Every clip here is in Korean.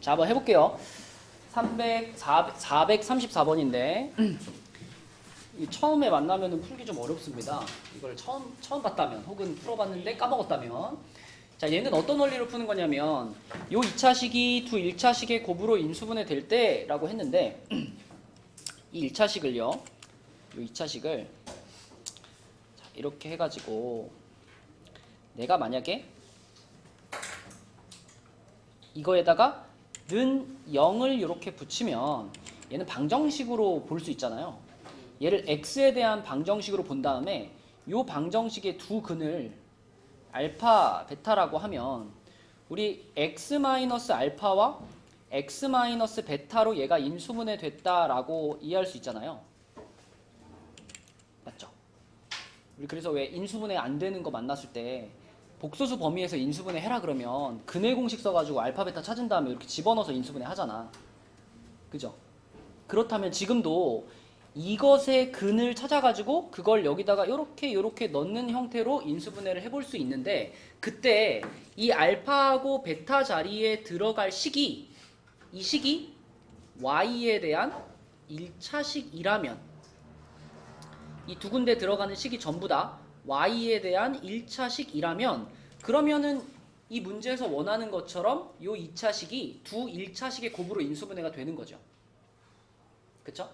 자, 한번 해볼게요. 434번인데 처음에 만나면 풀기 좀 어렵습니다. 이걸 처음 봤다면 혹은 풀어봤는데 까먹었다면, 자, 얘는 어떤 원리로 푸는 거냐면 요 2차식이 두 1차식의 곱으로 인수분해 될 때라고 했는데 이 1차식을요, 요 2차식을 이렇게 해가지고 내가 만약에 이거에다가 는 0을 이렇게 붙이면 얘는 방정식으로 볼 수 있잖아요. 얘를 x에 대한 방정식으로 본 다음에 이 방정식의 두 근을 알파, 베타라고 하면 우리 x-알파와 x-베타로 얘가 인수분해 됐다라고 이해할 수 있잖아요. 맞죠? 우리 그래서 왜 인수분해 안 되는 거 만났을 때 복소수 범위에서 인수분해 해라 그러면 근해 공식 써가지고 알파, 베타 찾은 다음에 이렇게 집어넣어서 인수분해 하잖아. 그죠? 그렇다면 지금도 이것의 근을 찾아가지고 그걸 여기다가 요렇게 넣는 형태로 인수분해를 해볼 수 있는데, 그때 이 알파하고 베타 자리에 들어갈 식이, 이 식이 y에 대한 1차식이라면, 이 두 군데 들어가는 식이 전부 다 y에 대한 1차식이라면, 그러면은 이 문제에서 원하는 것처럼 요 2차식이 두 1차식의 곱으로 인수분해가 되는 거죠. 그쵸?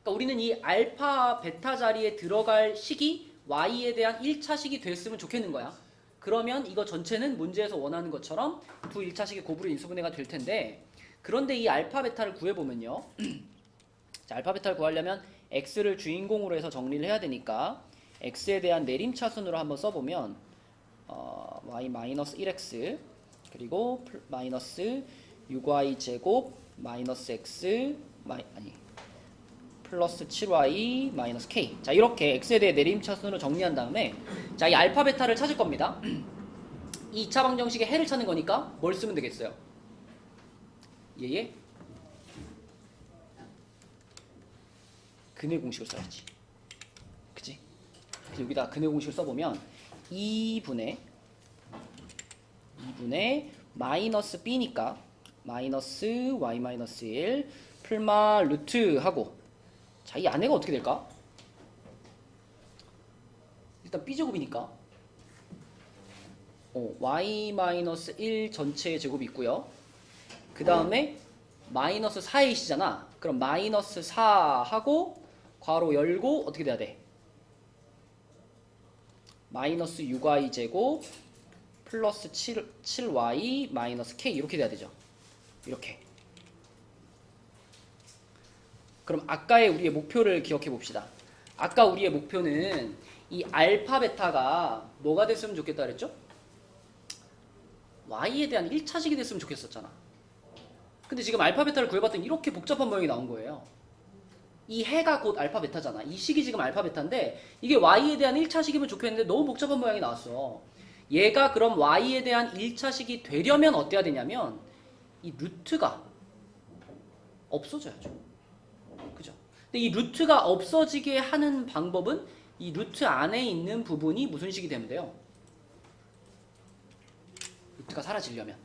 그러니까 우리는 이 알파, 베타 자리에 들어갈 식이 y에 대한 1차식이 됐으면 좋겠는 거야. 그러면 이거 전체는 문제에서 원하는 것처럼 두 1차식의 곱으로 인수분해가 될 텐데, 그런데 이 알파, 베타를 구해보면요. 자, 알파, 베타를 구하려면 x를 주인공으로 해서 정리를 해야 되니까 x에 대한 내림차순으로 한번 써보면 y-1x 그리고 마이너스 6y 제곱 마이너스 x 플러스 7y 마이너스 k. 자, 이렇게 x에 대해 내림차순으로 정리한 다음에, 자, 이 알파 베타를 찾을 겁니다. 이 2차 방정식의 해를 찾는 거니까 뭘 쓰면 되겠어요? 얘의 근해 공식을 써야지. 그치? 그래서 여기다 근해 공식을 써보면 2분의 마이너스 b니까 마이너스 y 마이너스 1 풀마 루트 하고, 자, 이 안에가 어떻게 될까? 일단 b제곱이니까 y-1 전체의 제곱이 있고요. 그 다음에 마이너스 4이시잖아. 그럼 마이너스 4 하고 괄호 열고 어떻게 돼야 돼? 마이너스 6y 제곱 플러스 7y 마이너스 k 이렇게 돼야 되죠. 이렇게. 그럼 아까의 우리의 목표를 기억해 봅시다. 아까 우리의 목표는 이 알파 베타가 뭐가 됐으면 좋겠다 그랬죠? y에 대한 1차식이 됐으면 좋겠었잖아. 근데 지금 알파 베타를 구해봤더니 이렇게 복잡한 모양이 나온 거예요. 이 해가 곧 알파 베타잖아. 이 식이 지금 알파 베타인데 이게 y에 대한 1차식이면 좋겠는데 너무 복잡한 모양이 나왔어. 얘가 그럼 y에 대한 1차식이 되려면 어때야 되냐면 이 루트가 없어져야죠. 그죠? 근데 이 루트가 없어지게 하는 방법은 이 루트 안에 있는 부분이 무슨 식이 되면 돼요? 루트가 사라지려면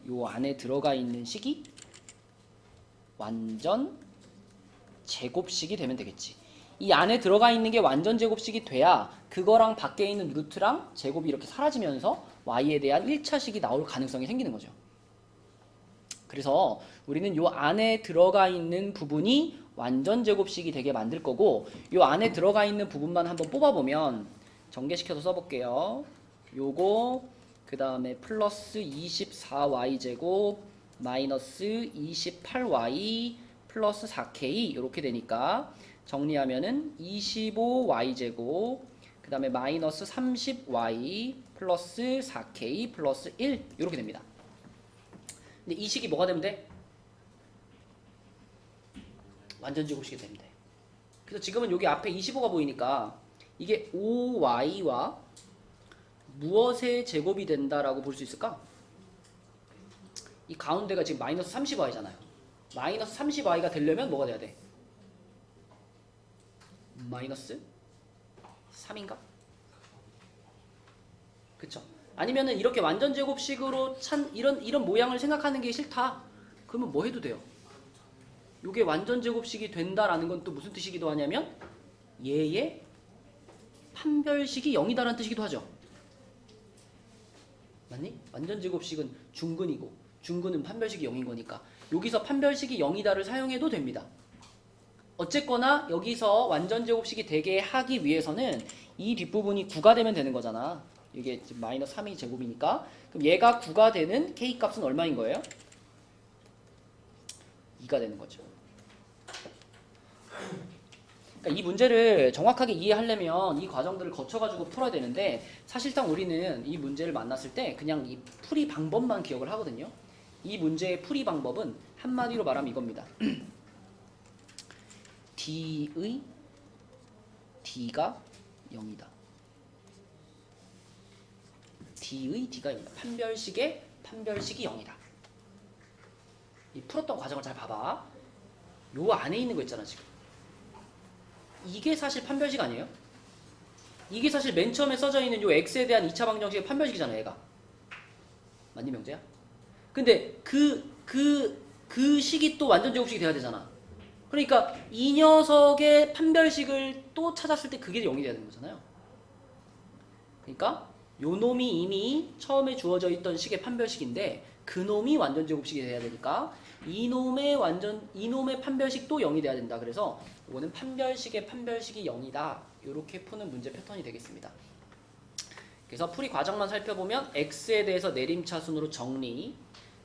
요 안에 들어가 있는 식이 완전 제곱식이 되면 되겠지. 이 안에 들어가 있는 게 완전 제곱식이 돼야 그거랑 밖에 있는 루트랑 제곱이 이렇게 사라지면서 y에 대한 1차식이 나올 가능성이 생기는 거죠. 그래서 우리는 요 안에 들어가 있는 부분이 완전 제곱식이 되게 만들 거고, 요 안에 들어가 있는 부분만 한번 뽑아보면 전개시켜서 써볼게요. 요거 그 다음에 플러스 24y 제곱 마이너스 28y 플러스 4k 이렇게 되니까 정리하면은 25y 제곱 그 다음에 마이너스 30y 플러스 4k 플러스 1 이렇게 됩니다. 근데 이 식이 뭐가 되면 돼? 완전 제곱식이 되면 돼. 그래서 지금은 여기 앞에 25가 보이니까 이게 5y와 무엇의 제곱이 된다라고 볼 수 있을까? 이 가운데가 지금 마이너스 30y잖아요. 마이너스 30y가 되려면 뭐가 돼야 돼? 마이너스 3인가? 그쵸? 아니면은 이렇게 완전 제곱식으로 이런 모양을 생각하는 게 싫다. 그러면 뭐 해도 돼요. 요게 완전 제곱식이 된다라는 건 또 무슨 뜻이기도 하냐면 얘의 판별식이 0이다라는 뜻이기도 하죠. 맞니? 완전 제곱식은 중근이고 중근은 판별식이 0인 거니까 여기서 판별식이 0이다를 사용해도 됩니다. 어쨌거나 여기서 완전 제곱식이 되게 하기 위해서는 이 뒷부분이 9가 되면 되는 거잖아. 이게 지금 마이너스 3이 제곱이니까 그럼 얘가 9가 되는 k 값은 얼마인 거예요? 2가 되는 거죠. 그러니까 이 문제를 정확하게 이해하려면 이 과정들을 거쳐가지고 풀어야 되는데 사실상 우리는 이 문제를 만났을 때 그냥 이 풀이 방법만 기억을 하거든요. 이 문제의 풀이 방법은 한마디로 말하면 이겁니다. D의 D가 0이다. D의 D가 0이다. 판별식의 판별식이 0이다. 이 풀었던 과정을 잘 봐봐. 요 안에 있는 거 있잖아 지금. 이게 사실 판별식 아니에요? 이게 사실 맨 처음에 써져 있는 요 x에 대한 2차 방정식의 판별식이잖아 얘가. 맞니 명재야? 근데 그 식이 또 완전 제곱식이 돼야 되잖아. 그러니까 이 녀석의 판별식을 또 찾았을 때 그게 0이 돼야 되는 거잖아요. 그러니까 요 놈이 이미 처음에 주어져 있던 식의 판별식인데 그 놈이 완전 제곱식이 돼야 되니까 이놈의 판별식도 0이 돼야 된다. 그래서 이거는 판별식의 판별식이 0이다. 이렇게 푸는 문제 패턴이 되겠습니다. 그래서 풀이 과정만 살펴보면 x에 대해서 내림차순으로 정리.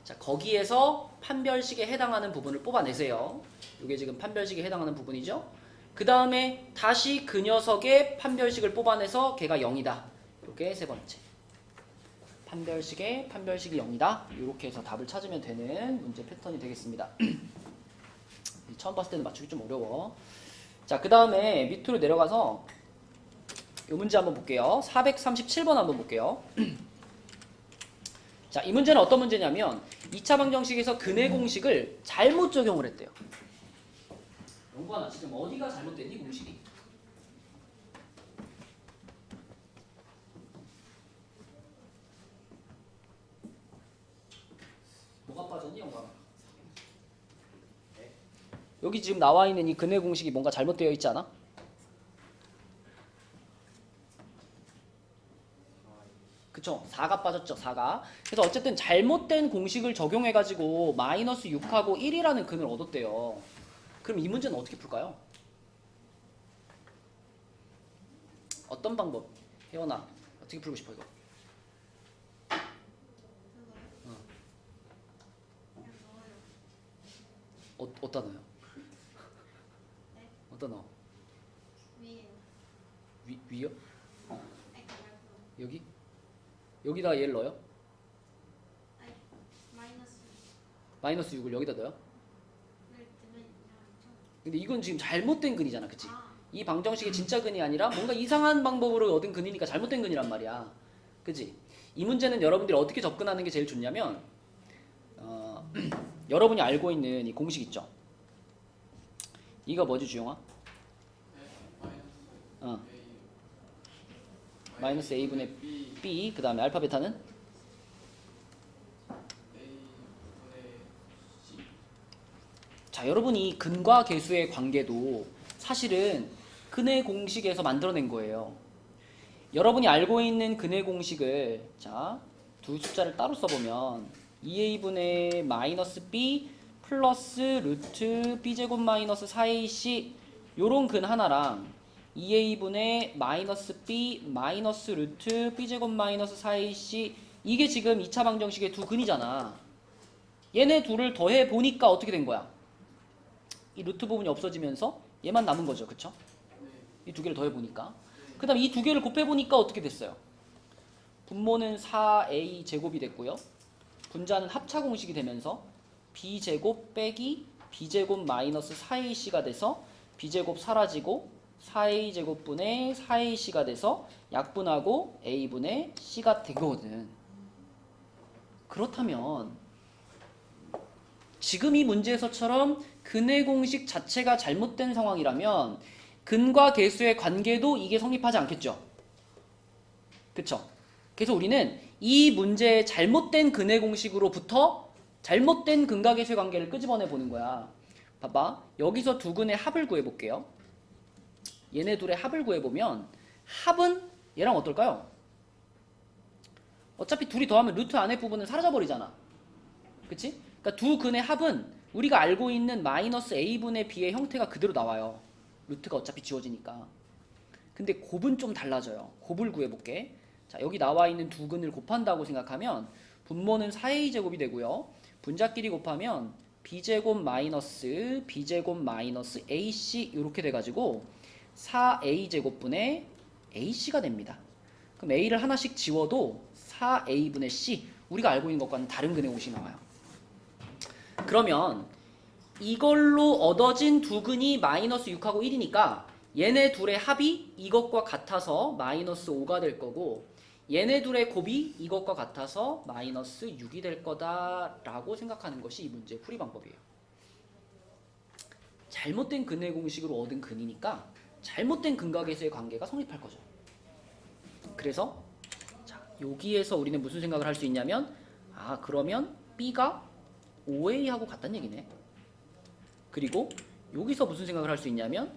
자, 거기에서 판별식에 해당하는 부분을 뽑아내세요. 이게 지금 판별식에 해당하는 부분이죠. 그 다음에 다시 그 녀석의 판별식을 뽑아내서 걔가 0이다. 이게 세 번째. 판별식의 판별식이 0이다. 이렇게 해서 답을 찾으면 되는 문제 패턴이 되겠습니다. 처음 봤을 때는 맞추기 좀 어려워. 자, 그 다음에 밑으로 내려가서 이 문제 한번 볼게요. 437번 한번 볼게요. 자, 이 문제는 어떤 문제냐면 2차 방정식에서 근해 공식을 잘못 적용을 했대요. 영관아, 지금 어디가 잘못됐니 공식이? 뭐가 빠졌니 영관아? 여기 지금 나와 있는 이 근해 공식이 뭔가 잘못되어 있지 않아? 그쵸? 4가 빠졌죠, 4가. 그래서 어쨌든 잘못된 공식을 적용해가지고 마이너스 6하고 1이라는 근을 얻었대요. 그럼 이 문제는 어떻게 풀까요? 어떤 방법? 혜원아, 어떻게 풀고 싶어 이거? 어디다 넣어요? 어디다 넣어? 위요? 여기? 여기다가 얘를 넣어요? 마이너스 6을 여기다 넣어요? 근데 이건 지금 잘못된 근이잖아, 그치? 이 방정식의 진짜 근이 아니라 뭔가 이상한 방법으로 얻은 근이니까 잘못된 근이란 말이야, 그치? 이 문제는 여러분들이 어떻게 접근하는 게 제일 좋냐면 여러분이 알고 있는 이 공식 있죠? 이거 뭐지, 주영아? 마이너스 a분의 b, 그 다음에 알파 베타는? 자, 여러분이 근과 계수의 관계도 사실은 근의 공식에서 만들어낸 거예요. 여러분이 알고 있는 근의 공식을 자, 두 숫자를 따로 써보면 2a분의 마이너스 b 플러스 루트 b제곱 마이너스 4ac 요런 근 하나랑 2a분의 마이너스 b 마이너스 루트 b제곱 마이너스 4ac 이게 지금 2차 방정식의 두 근이잖아. 얘네 둘을 더해 보니까 어떻게 된 거야? 이 루트 부분이 없어지면서 얘만 남은 거죠, 그쵸? 이 두 개를 더해 보니까. 그 다음 이 두 개를 곱해 보니까 어떻게 됐어요? 분모는 4a 제곱이 됐고요. 분자는 합차 공식이 되면서 b제곱 빼기 b제곱 마이너스 4ac가 돼서 b제곱 사라지고 4a제곱분의 4ac가 돼서 약분하고 a분의 c가 되거든. 그렇다면 지금 이 문제에서처럼 근의 공식 자체가 잘못된 상황이라면 근과 계수의 관계도 이게 성립하지 않겠죠? 그쵸? 그래서 우리는 이 문제의 잘못된 근해 공식으로부터 잘못된 근각의수의 관계를 끄집어내 보는 거야. 봐봐. 여기서 두 근의 합을 구해볼게요. 얘네 둘의 합을 구해보면 합은 얘랑 어떨까요? 어차피 둘이 더하면 루트 안의 부분은 사라져버리잖아. 그치? 그러니까 두 근의 합은 우리가 알고 있는 마이너스 a분의 b의 형태가 그대로 나와요. 루트가 어차피 지워지니까. 근데 곱은 좀 달라져요. 곱을 구해볼게. 자, 여기 나와 있는 두 근을 곱한다고 생각하면 분모는 4a제곱이 되고요. 분자끼리 곱하면 b제곱 마이너스 b제곱 마이너스 ac 이렇게 돼가지고 4a제곱분의 ac가 됩니다. 그럼 a를 하나씩 지워도 4a분의 c, 우리가 알고 있는 것과는 다른 근의 공식이 나와요. 그러면 이걸로 얻어진 두 근이 마이너스 6하고 1이니까 얘네 둘의 합이 이것과 같아서 마이너스 5가 될 거고, 얘네 둘의 곱이 이것과 같아서 마이너스 6이 될 거다라고 생각하는 것이 이 문제의 풀이 방법이에요. 잘못된 근의 공식으로 얻은 근이니까 잘못된 근각에서의 관계가 성립할 거죠. 그래서 자, 여기에서 우리는 무슨 생각을 할 수 있냐면, 아, 그러면 B가 5A하고 같다는 얘기네. 그리고 여기서 무슨 생각을 할 수 있냐면,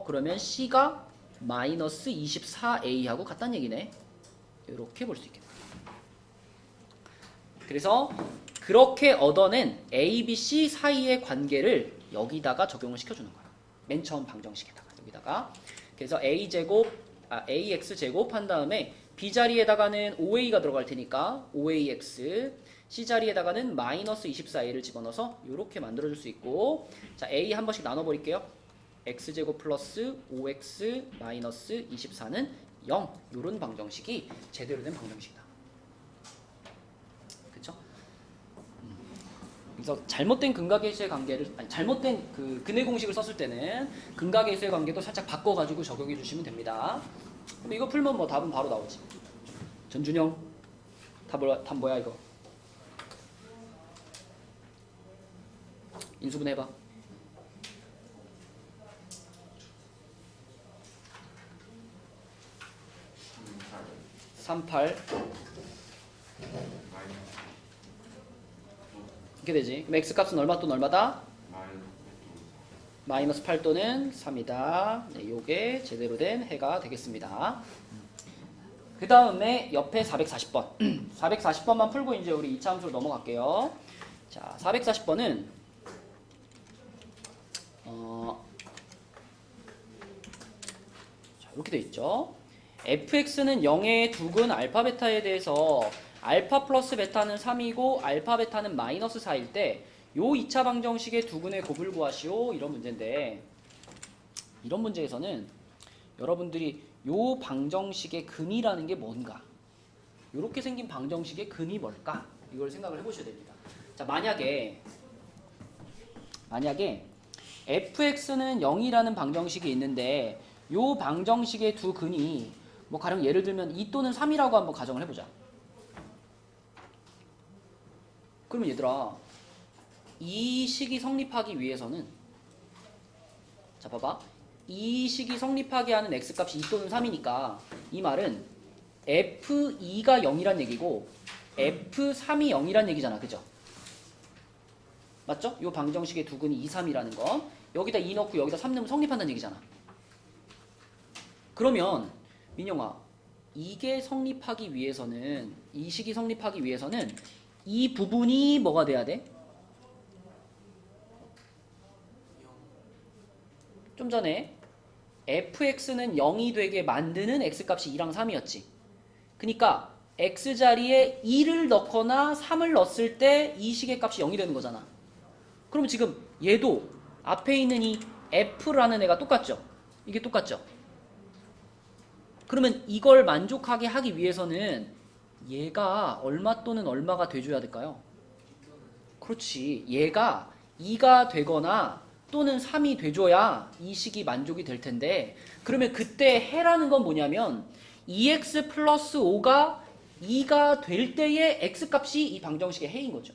그러면 C가 마이너스 24A하고 같다는 얘기네. 이렇게 볼 수 있겠다. 그래서 그렇게 얻어낸 A, B, C 사이의 관계를 여기다가 적용을 시켜주는 거야. 맨 처음 방정식에다가 여기다가. 그래서 AX 제곱 한 다음에 B 자리에다가는 5A가 들어갈 테니까 5AX, C 자리에다가는 마이너스 24A를 집어넣어서 이렇게 만들어줄 수 있고, 자, A 한 번씩 나눠버릴게요. X제곱 플러스 5X 마이너스 24는 0. 이런 방정식이 제대로 된 방정식이다. 그쵸? 그래서 잘못된 근각의수의 관계를, 아니, 잘못된 그 근의 공식을 썼을 때는 근각의수의 관계도 살짝 바꿔가지고 적용해 주시면 됩니다. 그럼 이거 풀면 뭐 답은 바로 나오지. 전준영, 답 뭐야 이거? 인수분 해봐. 38 이렇게 되지. 그럼 x값은 얼마 또는 얼마다? 마이너스 8 또는 3이다. 네, 요게 제대로 된 해가 되겠습니다. 그 다음에 옆에 440번 440번만 풀고 이제 우리 2차 함수로 넘어갈게요. 자, 440번은 자, 이렇게 돼 있죠. fx는 0의 두근 알파 베타에 대해서 알파 플러스 베타는 3이고 알파 베타는 마이너스 4일 때 요 2차 방정식의 두근의 곱을 구하시오, 이런 문제인데, 이런 문제에서는 여러분들이 요 방정식의 근이라는 게 뭔가, 요렇게 생긴 방정식의 근이 뭘까, 이걸 생각을 해보셔야 됩니다. 자, 만약에 fx는 0이라는 방정식이 있는데 요 방정식의 두 근이 뭐 가령 예를 들면 2 또는 3이라고 한번 가정을 해보자. 그러면 얘들아, 이 식이 성립하기 위해서는, 자 봐봐, 이 식이 성립하게 하는 x값이 2 또는 3이니까 이 말은 f2가 0이란 얘기고 f3이 0이란 얘기잖아. 그죠? 맞죠? 요 방정식의 두근이 2, 3이라는 건 여기다 2 넣고 여기다 3 넣으면 성립한다는 얘기잖아. 그러면 민영아, 이게 성립하기 위해서는, 이 식이 성립하기 위해서는 이 부분이 뭐가 돼야 돼? 좀 전에 fx는 0이 되게 만드는 x값이 2랑 3이었지. 그러니까 x자리에 2를 넣거나 3을 넣었을 때 이 식의 값이 0이 되는 거잖아. 그럼 지금 얘도 앞에 있는 이 f라는 애가 똑같죠? 이게 똑같죠? 그러면 이걸 만족하게 하기 위해서는 얘가 얼마 또는 얼마가 돼줘야 될까요? 그렇지. 얘가 2가 되거나 또는 3이 돼줘야 이 식이 만족이 될 텐데, 그러면 그때 해라는 건 뭐냐면 2x 플러스 5가 2가 될 때의 x값이 이 방정식의 해인 거죠.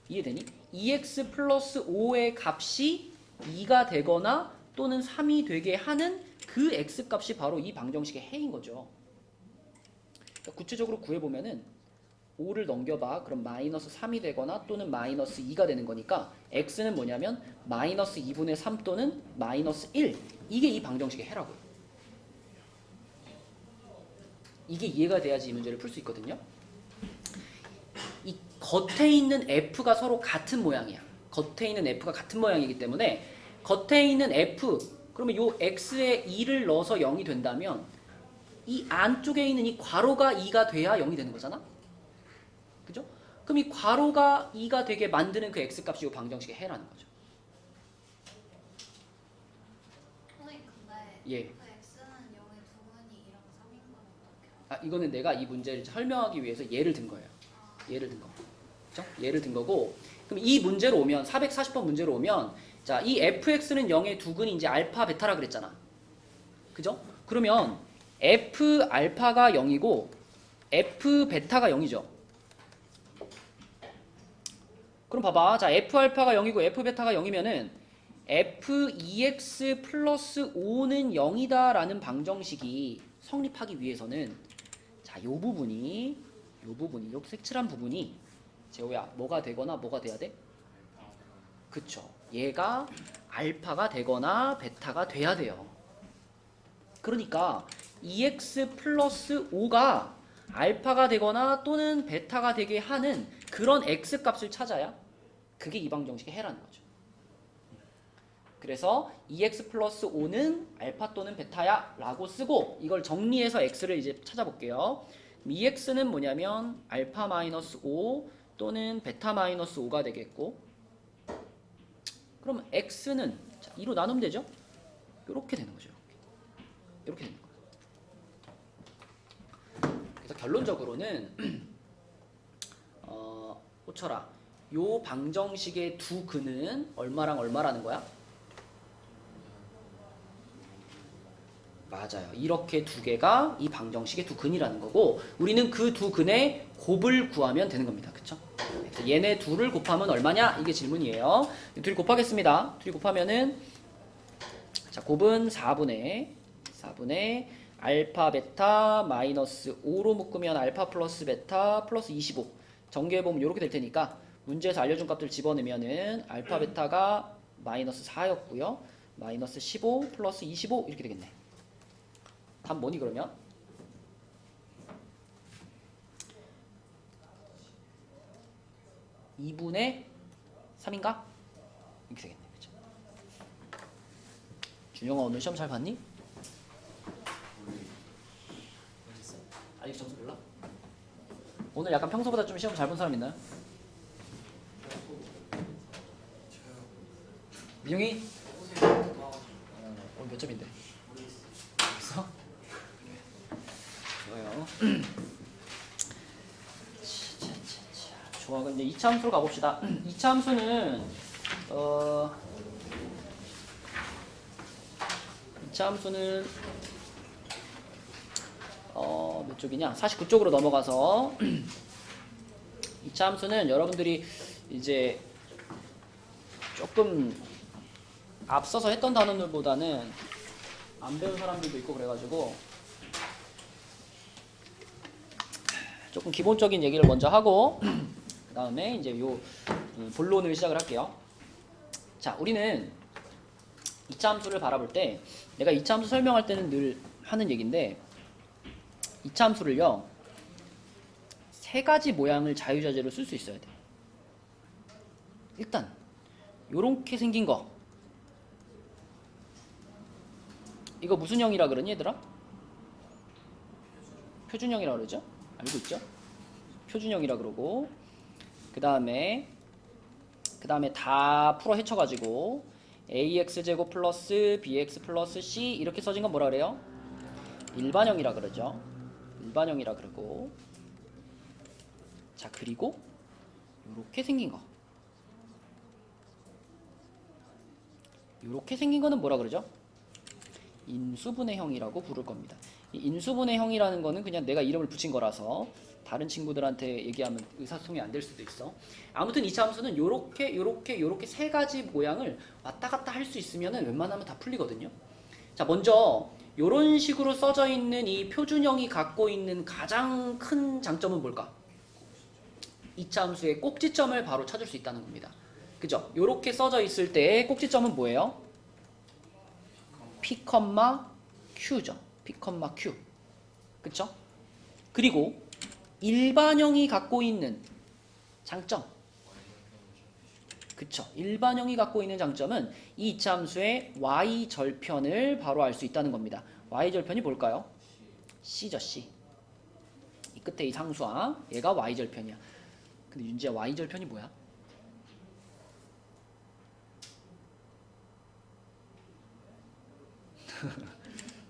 이해되니? 2x 플러스 5의 값이 2가 되거나 또는 3이 되게 하는 그 x값이 바로 이 방정식의 해인 거죠. 구체적으로 구해보면은 5를 넘겨봐. 그럼 마이너스 3이 되거나 또는 마이너스 2가 되는 거니까 x는 뭐냐면 마이너스 2분의 3 또는 마이너스 1. 이게 이 방정식의 해라고요. 이게 이해가 돼야지 이 문제를 풀 수 있거든요. 이 겉에 있는 f가 서로 같은 모양이야. 겉에 있는 f가 같은 모양이기 때문에 겉에 있는 f, 그러면 요 x에 2를 넣어서 0이 된다면 이 안쪽에 있는 이 괄호가 2가 돼야 0이 되는 거잖아. 그죠? 그럼 이 괄호가 2가 되게 만드는 그 x값이 요 방정식의 해라는 거죠. 선생님 근데 예. 그 x는 0의 두근이 2랑 3인 건 어떻게 알아요? 아, 이거는 내가 이 문제를 설명하기 위해서 예를 든 거예요. 예를 든 거. 그죠? 예를 든 거고. 그럼 이 문제로 오면 440번 문제로 오면 자, 이 fx는 0의 두근이 이제 알파 베타라 그랬잖아. 그죠? 그러면 f 알파가 0이고 f 베타가 0이죠. 그럼 봐봐. 자, f 알파가 0이고 f 베타가 0이면은 f2x 플러스 5는 0이다 라는 방정식이 성립하기 위해서는 자, 요 부분이 요 색칠한 부분이 재호야 뭐가 되거나 뭐가 돼야 돼? 그쵸. 얘가 알파가 되거나 베타가 돼야 돼요. 그러니까 2x 플러스 5가 알파가 되거나 또는 베타가 되게 하는 그런 x 값을 찾아야 그게 이 방정식의 해라는 거죠. 그래서 2x 플러스 5는 알파 또는 베타야 라고 쓰고 이걸 정리해서 x를 이제 찾아볼게요. 2x는 뭐냐면 알파 마이너스 5 또는 베타 마이너스 5가 되겠고, 그럼 x는 2로 나누면 되죠? 이렇게 되는 거죠. 이렇게 되는 거예요. 그래서 결론적으로는 호철아, 요 방정식의 두 근은 얼마랑 얼마라는 거야? 맞아요. 이렇게 두 개가 이 방정식의 두 근이라는 거고 우리는 그 두 근의 곱을 구하면 되는 겁니다. 그쵸? 그래서 얘네 둘을 곱하면 얼마냐? 이게 질문이에요. 둘이 곱하겠습니다. 둘이 곱하면은 자, 곱은 4분의 알파 베타 마이너스 5로 묶으면 알파 플러스 베타 플러스 25. 정리해보면 이렇게 될 테니까 문제에서 알려준 값들 집어넣으면은 알파 베타가 마이너스 4였고요. 마이너스 15 플러스 25 이렇게 되겠네. 답 뭐니 그러면? (2분의 3인가? 이렇게 되겠네. 그쵸? 준영아 오늘 시험 잘 봤니? 아직 점수 몰라? 오늘 약간 평소보다 좀 시험 잘 본 사람 있나요? 민영이? 오늘 몇 점인데? 있어? 좋아요. 좋아. 그럼 이제 2차 함수로 가봅시다. 2차 함수는 2차 함수는 몇 쪽이냐? 49쪽으로 넘어가서 2차 함수는 여러분들이 이제 조금 앞서서 했던 단원들보다는 안 배운 사람들도 있고 그래가지고 조금 기본적인 얘기를 먼저 하고 그 다음에 이제 요 본론을 시작을 할게요. 자, 우리는 2차 함수를 바라볼 때 내가 2차 함수 설명할 때는 늘 하는 얘기인데 2차 함수를요 3가지 모양을 자유자재로 쓸 수 있어야 돼. 일단 요렇게 생긴 거 이거 무슨 형이라 그러니 얘들아? 표준형이라 그러죠? 알고 있죠? 표준형이라 그러고 그 다음에 다 풀어 헤쳐가지고 ax제곱 플러스 bx 플러스 c 이렇게 써진 건 뭐라 그래요? 일반형이라 그러죠. 일반형이라 그러고 자, 그리고 요렇게 생긴 거 요렇게 생긴 거는 뭐라 그러죠? 인수분해 형이라고 부를 겁니다. 이 인수분해 형이라는 거는 그냥 내가 이름을 붙인 거라서 다른 친구들한테 얘기하면 의사소통이 안 될 수도 있어. 아무튼 2차 함수는 요렇게 세 가지 모양을 왔다 갔다 할 수 있으면 웬만하면 다 풀리거든요. 자, 먼저 이런 식으로 써져 있는 이 표준형이 갖고 있는 가장 큰 장점은 뭘까? 이차 함수의 꼭지점을 바로 찾을 수 있다는 겁니다. 그죠? 이렇게 써져 있을 때의 꼭지점은 뭐예요? P, Q죠. P, Q. 그쵸? 그리고 일반형이 갖고 있는 장점. 그쵸? 일반형이 갖고 있는 장점은 이 이차함수의 y절편을 바로 알 수 있다는 겁니다. y절편이 뭘까요? c죠, c. 이 끝에 이 상수항, 얘가 y절편이야. 근데 윤지야, y절편이 뭐야?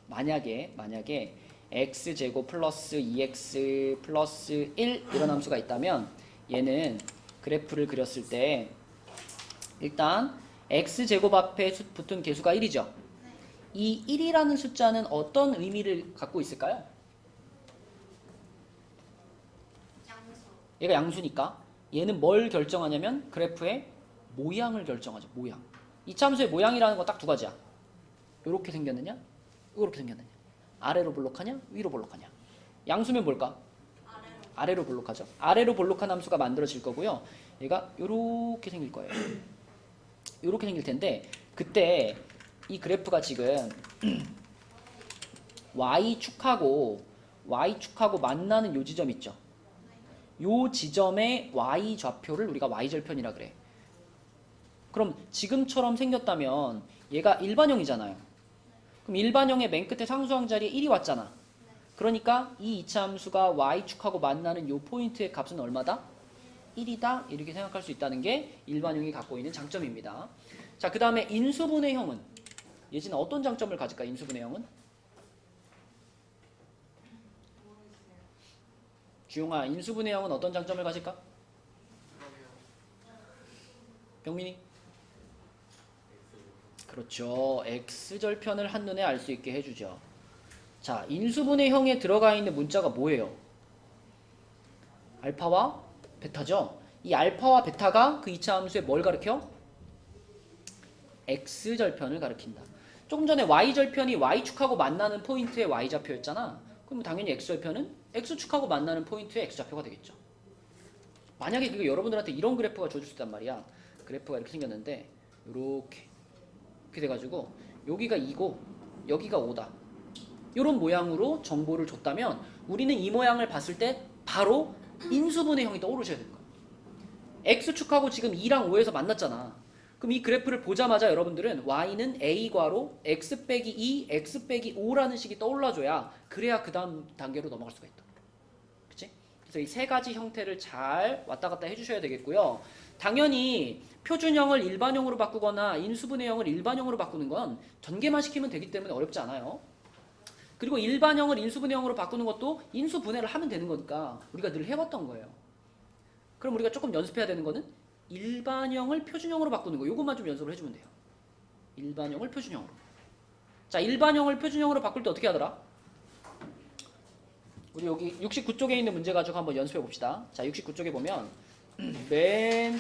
만약에 x제곱 플러스 2x 플러스 1 이런 함수가 있다면 얘는 그래프를 그렸을 때 일단 x제곱 앞에 붙은 개수가 1이죠. 이 1이라는 숫자는 어떤 의미를 갖고 있을까요? 양수. 얘가 양수니까 얘는 뭘 결정하냐면 그래프의 모양을 결정하죠. 모양. 이차 함수의 모양이라는 건 딱 두 가지야. 이렇게 생겼느냐? 이렇게 생겼느냐? 아래로 볼록하냐? 위로 볼록하냐? 양수면 뭘까? 아래로 볼록하죠. 아래로 볼록한 함수가 만들어질 거고요. 얘가 이렇게 생길 거예요. 이렇게 생길 텐데 그때 이 그래프가 지금 y축하고 만나는 요 지점 있죠. 요 지점의 y 좌표를 우리가 y절편이라 그래. 그럼 지금처럼 생겼다면 얘가 일반형이잖아요. 그럼 일반형의 맨 끝에 상수항 자리에 1이 왔잖아. 그러니까 이 이차함수가 y축하고 만나는 요 포인트의 값은 얼마다? 1이다. 이렇게 생각할 수 있다는 게 일반형이 갖고 있는 장점입니다. 자, 그 다음에 인수분해 형은 예진아 어떤 장점을 가질까? 인수분해 형은? 주용아, 인수분해 형은 어떤 장점을 가질까? 병민이? 그렇죠. x절편을 한눈에 알 수 있게 해주죠. 자, 인수분해 형에 들어가 있는 문자가 뭐예요? 알파와 베타죠. 이 알파와 베타가 그 이차함수에 뭘 가르쳐? x절편을 가리킨다. 조금 전에 y절편이 y축하고 만나는 포인트의 y좌표였잖아. 그럼 당연히 x절편은 x축하고 만나는 포인트의 x좌표가 되겠죠. 만약에 그게 여러분들한테 이런 그래프가 줘줄 수 있단 말이야. 그래프가 이렇게 생겼는데 이렇게 돼가지고 여기가 2고 여기가 5다. 이런 모양으로 정보를 줬다면 우리는 이 모양을 봤을 때 바로 인수분해 형이 떠오르셔야 되는 거야. x축하고 지금 2랑 5에서 만났잖아. 그럼 이 그래프를 보자마자 여러분들은 y는 a과로 x 빼기 2, x 빼기 5라는 식이 떠올라줘야 그래야 그 다음 단계로 넘어갈 수가 있다. 그치? 그래서 이 세 가지 형태를 잘 왔다 갔다 해주셔야 되겠고요. 당연히 표준형을 일반형으로 바꾸거나 인수분해형을 일반형으로 바꾸는 건 전개만 시키면 되기 때문에 어렵지 않아요. 그리고 일반형을 인수분해형으로 바꾸는 것도 인수분해를 하면 되는 거니까 우리가 늘 해왔던 거예요. 그럼 우리가 조금 연습해야 되는 거는 일반형을 표준형으로 바꾸는 거. 요것만 좀 연습을 해주면 돼요. 일반형을 표준형으로. 자, 일반형을 표준형으로 바꿀 때 어떻게 하더라? 우리 여기 69쪽에 있는 문제 가지고 한번 연습해 봅시다. 자, 69쪽에 보면 맨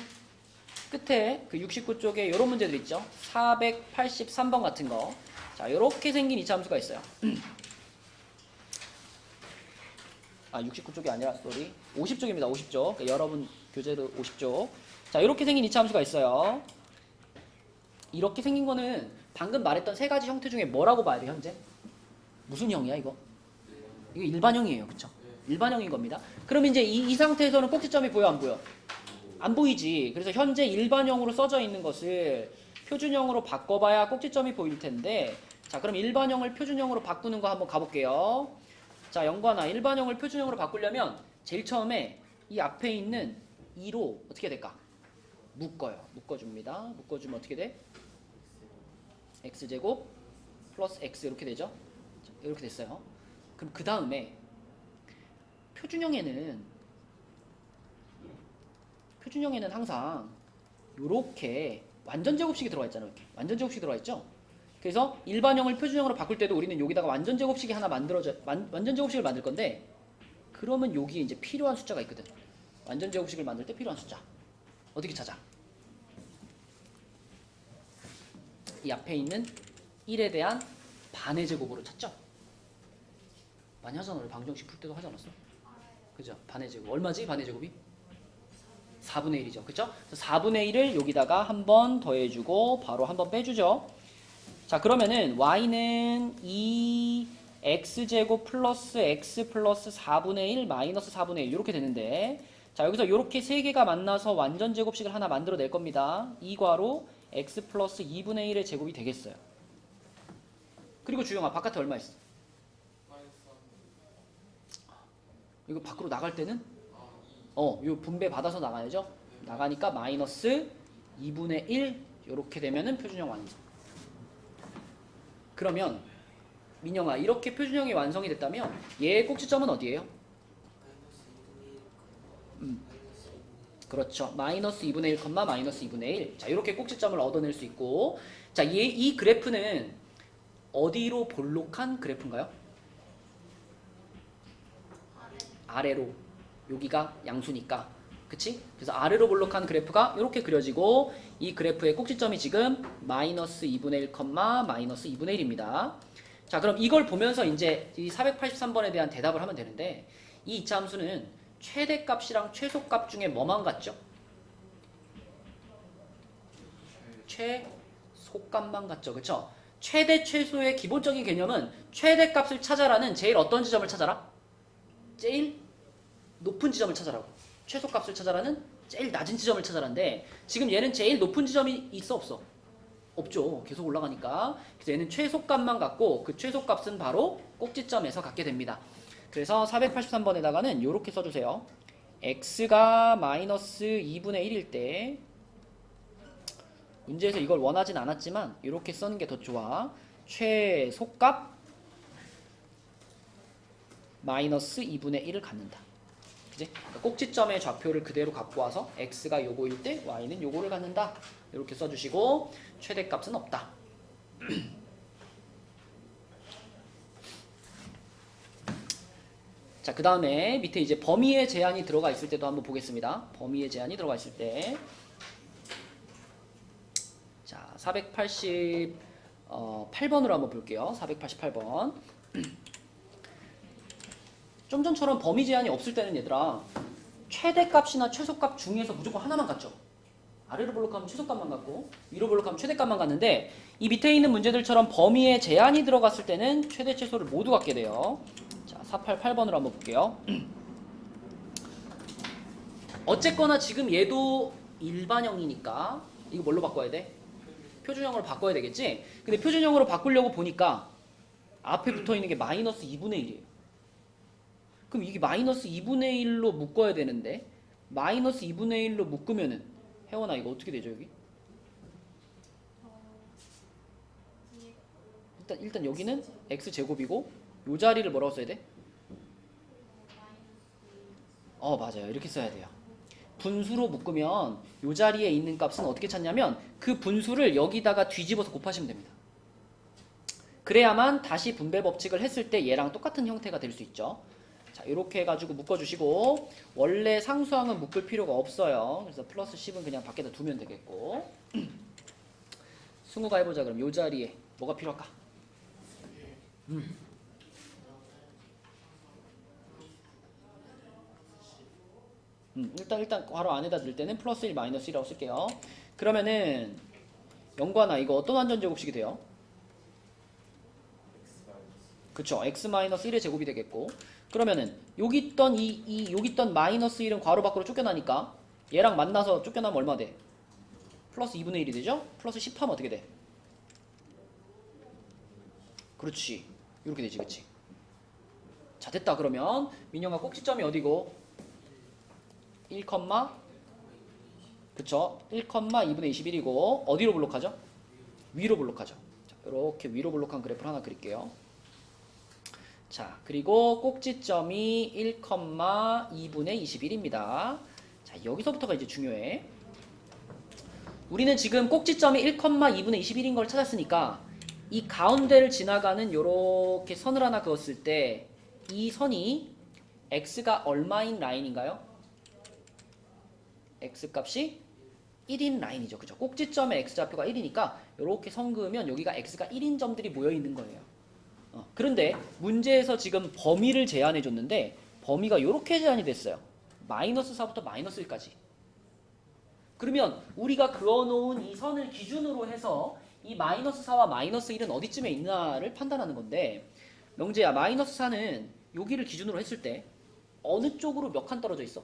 끝에 그 69쪽에 이런 문제들 있죠. 483번 같은 거. 자, 이렇게 생긴 이차함수가 있어요. 69쪽이 아니라 50쪽입니다. 50쪽. 그러니까 여러분 교재로 50쪽. 자, 이렇게 생긴 이차함수가 있어요. 이렇게 생긴 거는 방금 말했던 세 가지 형태 중에 뭐라고 봐야 돼, 현재? 무슨 형이야, 이거? 이거 일반형이에요. 그쵸? 일반형인 겁니다. 그럼 이제 이 상태에서는 꼭지점이 보여, 안 보여? 안 보이지. 그래서 현재 일반형으로 써져 있는 것을 표준형으로 바꿔봐야 꼭지점이 보일 텐데, 자, 그럼 일반형을 표준형으로 바꾸는 거 한번 가볼게요. 자, 영관아, 일반형을 표준형으로 바꾸려면 제일 처음에 이 앞에 있는 2로 어떻게 될까? 묶어요. 묶어줍니다. 묶어주면 어떻게 돼? x제곱 플러스 x 이렇게 되죠? 자, 이렇게 됐어요. 그럼 그 다음에 표준형에는 항상 이렇게 완전 제곱식이 들어가 있잖아요. 이렇게 완전 제곱식이 들어가 있죠? 그래서 일반형을 표준형으로 바꿀 때도 우리는 여기다가 완전 제곱식이 하나 완전 제곱식을 만들 건데, 그러면 여기에 이제 필요한 숫자가 있거든. 완전 제곱식을 만들 때 필요한 숫자. 어떻게 찾아? 이 앞에 있는 1에 대한 반의 제곱으로 찾죠? 많이 하잖아. 우리 방정식 풀 때도 하지 않았어? 그죠? 반의 제곱. 얼마지? 반의 제곱이? 4분의 1이죠. 그죠? 4분의 1을 여기다가 한 번 더해주고 바로 한 번 빼주죠. 자, 그러면은 y는 2x제곱 플러스 x 플러스 4분의 1 마이너스 4분의 1 이렇게 되는데, 자, 여기서 이렇게 세 개가 만나서 완전 제곱식을 하나 만들어낼 겁니다. 이 괄호 x 플러스 2분의 1의 제곱이 되겠어요. 그리고 주영아, 바깥에 얼마 있어? 이거 밖으로 나갈 때는 요 분배 받아서 나가야죠. 나가니까 마이너스 2분의 1 이렇게 되면은 표준형 완성. 그러면 민영아, 이렇게 표준형이 완성이 됐다면 얘의 꼭지점은 어디예요? 그렇죠. 마이너스 2분의 1, 마이너스 2분의 1. 자, 이렇게 꼭지점을 얻어낼 수 있고, 자, 이 그래프는 어디로 볼록한 그래프인가요? 아래로. 여기가 양수니까. 그치? 그래서 아래로 볼록한 그래프가 이렇게 그려지고, 이 그래프의 꼭지점이 지금 마이너스 2분의 1, 마이너스 2분의 1입니다. 자, 그럼 이걸 보면서 이제 이 483번에 대한 대답을 하면 되는데, 이 이차함수는 최대값이랑 최소값 중에 뭐만 같죠? 최소값만 같죠. 그쵸? 최대 최소의 기본적인 개념은 최대값을 찾아라는 제일 어떤 지점을 찾아라? 제일 높은 지점을 찾아라고. 최소값을 찾아라는 제일 낮은 지점을 찾아라는데, 지금 얘는 제일 높은 지점이 있어 없어? 없죠. 계속 올라가니까. 그래서 얘는 최소값만 갖고 그 최소값은 바로 꼭지점에서 갖게 됩니다. 그래서 483번에다가는 이렇게 써주세요. x가 마이너스 2분의 1일 때, 문제에서 이걸 원하진 않았지만 이렇게 쓰는 게 더 좋아. 최소값 마이너스 2분의 1을 갖는다. 그치? 그러니까 꼭지점의 좌표를 그대로 갖고 와서 x가 요거일 때 y는 요거를 갖는다. 이렇게 써주시고, 최대값은 없다. 자, 그 다음에 밑에 이제 범위의 제한이 들어가 있을 때도 한번 보겠습니다. 범위의 제한이 들어가 있을 때, 자, 488번으로 한번 볼게요. 488번. 좀 전처럼 범위 제한이 없을 때는 얘들아, 최대값이나 최소값 중에서 무조건 하나만 갖죠. 아래로 볼록하면 최소값만 갖고 위로 볼록하면 최대값만 갖는데, 이 밑에 있는 문제들처럼 범위에 제한이 들어갔을 때는 최대 최소를 모두 갖게 돼요. 자, 488번으로 한번 볼게요. 어쨌거나 지금 얘도 일반형이니까 이거 뭘로 바꿔야 돼? 표준형으로 바꿔야 되겠지? 근데 표준형으로 바꾸려고 보니까 앞에 붙어있는 게 마이너스 2분의 1이에요. 그럼 이게 마이너스 2분의 1로 묶어야 되는데, 마이너스 2분의 1로 묶으면은, 혜원아 이거 어떻게 되죠 여기? 일단 여기는 x제곱이고 요 자리를 뭐라고 써야 돼? 맞아요. 이렇게 써야 돼요. 분수로 묶으면 요 자리에 있는 값은 어떻게 찾냐면 그 분수를 여기다가 뒤집어서 곱하시면 됩니다. 그래야만 다시 분배 법칙을 했을 때 얘랑 똑같은 형태가 될 수 있죠. 자, 이렇게 해가지고 묶어주시고, 원래 상수항은 묶을 필요가 없어요. 그래서 플러스 10은 그냥 밖에다 두면 되겠고. 승우가 해보자. 그럼 요 자리에 뭐가 필요할까? 일단 괄호 안에다 넣을 때는 플러스 1 마이너스 1이라고 쓸게요. 그러면은 영관아 이거 어떤 완전 제곱식이 돼요? 그쵸. x-1의 제곱이 되겠고, 그러면은 여기 있던 여기 있던 마이너스 1은 괄호 밖으로 쫓겨나니까 얘랑 만나서 쫓겨나면 얼마 돼? 플러스 2분의 1이 되죠? 플러스 10 하면 어떻게 돼? 그렇지. 이렇게 되지. 그치? 자, 됐다. 그러면 민영아 꼭지점이 어디고? 1, 그쵸? 1,2분의 21이고 어디로 블록하죠? 위로 블록하죠. 자, 이렇게 위로 블록한 그래프를 하나 그릴게요. 자, 그리고 꼭지점이 1,2분의 21입니다. 자, 여기서부터가 이제 중요해. 우리는 지금 꼭지점이 1,2분의 21인 걸 찾았으니까 이 가운데를 지나가는 요렇게 선을 하나 그었을 때 이 선이 x가 얼마인 라인인가요? x값이 1인 라인이죠. 그죠? 꼭지점의 x좌표가 1이니까 요렇게 선 그으면 여기가 x가 1인 점들이 모여 있는 거예요. 그런데 문제에서 지금 범위를 제한해 줬는데 범위가 이렇게 제한이 됐어요. 마이너스 4부터 마이너스 1까지. 그러면 우리가 그어놓은 이 선을 기준으로 해서 이 마이너스 4와 마이너스 1은 어디쯤에 있나를 판단하는 건데, 명재야, 마이너스 4는 여기를 기준으로 했을 때 어느 쪽으로 몇 칸 떨어져 있어?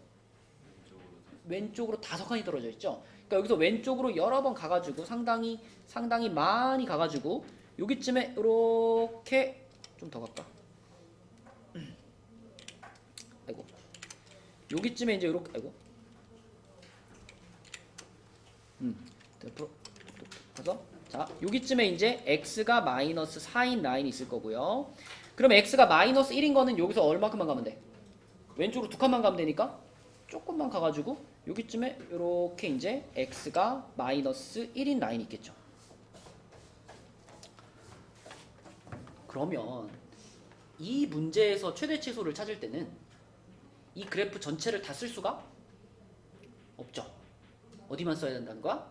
왼쪽으로 5칸이 떨어져 있죠. 그러니까 여기서 왼쪽으로 여러 번 가가지고 상당히 많이 가가지고 여기쯤에 이렇게 좀 더 갈까? 아이고, 여기쯤에 이제 이렇게, 아이고, 옆으로 가서, 자, 여기쯤에 이제 x가 마이너스 4인 라인이 있을 거고요. 그럼 x가 마이너스 1인 거는 여기서 얼마큼만 가면 돼? 왼쪽으로 2칸만 가면 되니까 조금만 가가지고 여기쯤에 이렇게 이제 x가 마이너스 1인 라인이 있겠죠. 그러면 이 문제에서 최대치수를 찾을 때는 이 그래프 전체를 다 쓸 수가 없죠. 어디만 써야 된다는 거야?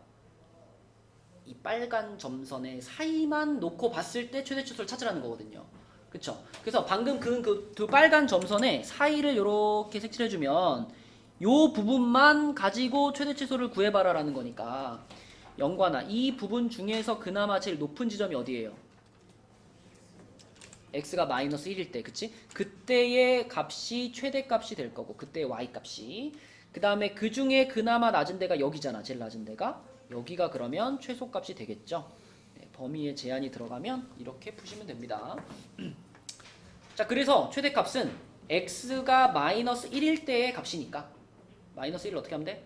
이 빨간 점선의 사이만 놓고 봤을 때 최대치수를 찾으라는 거거든요. 그쵸? 그래서 방금 두 빨간 점선의 사이를 이렇게 색칠해주면 요 부분만 가지고 최대치수를 구해봐라라는 거니까, 영관아, 이 부분 중에서 그나마 제일 높은 지점이 어디예요? x가 마이너스 1일 때, 그치? 그때의 값이 최대값이 될 거고, 그때의 y값이. 그 다음에 그 중에 그나마 낮은 데가 여기잖아. 제일 낮은 데가 여기가 그러면 최소값이 되겠죠. 네, 범위에 제한이 들어가면 이렇게 푸시면 됩니다. 자, 그래서 최대값은 x가 마이너스 1일 때의 값이니까 마이너스 1을 어떻게 하면 돼?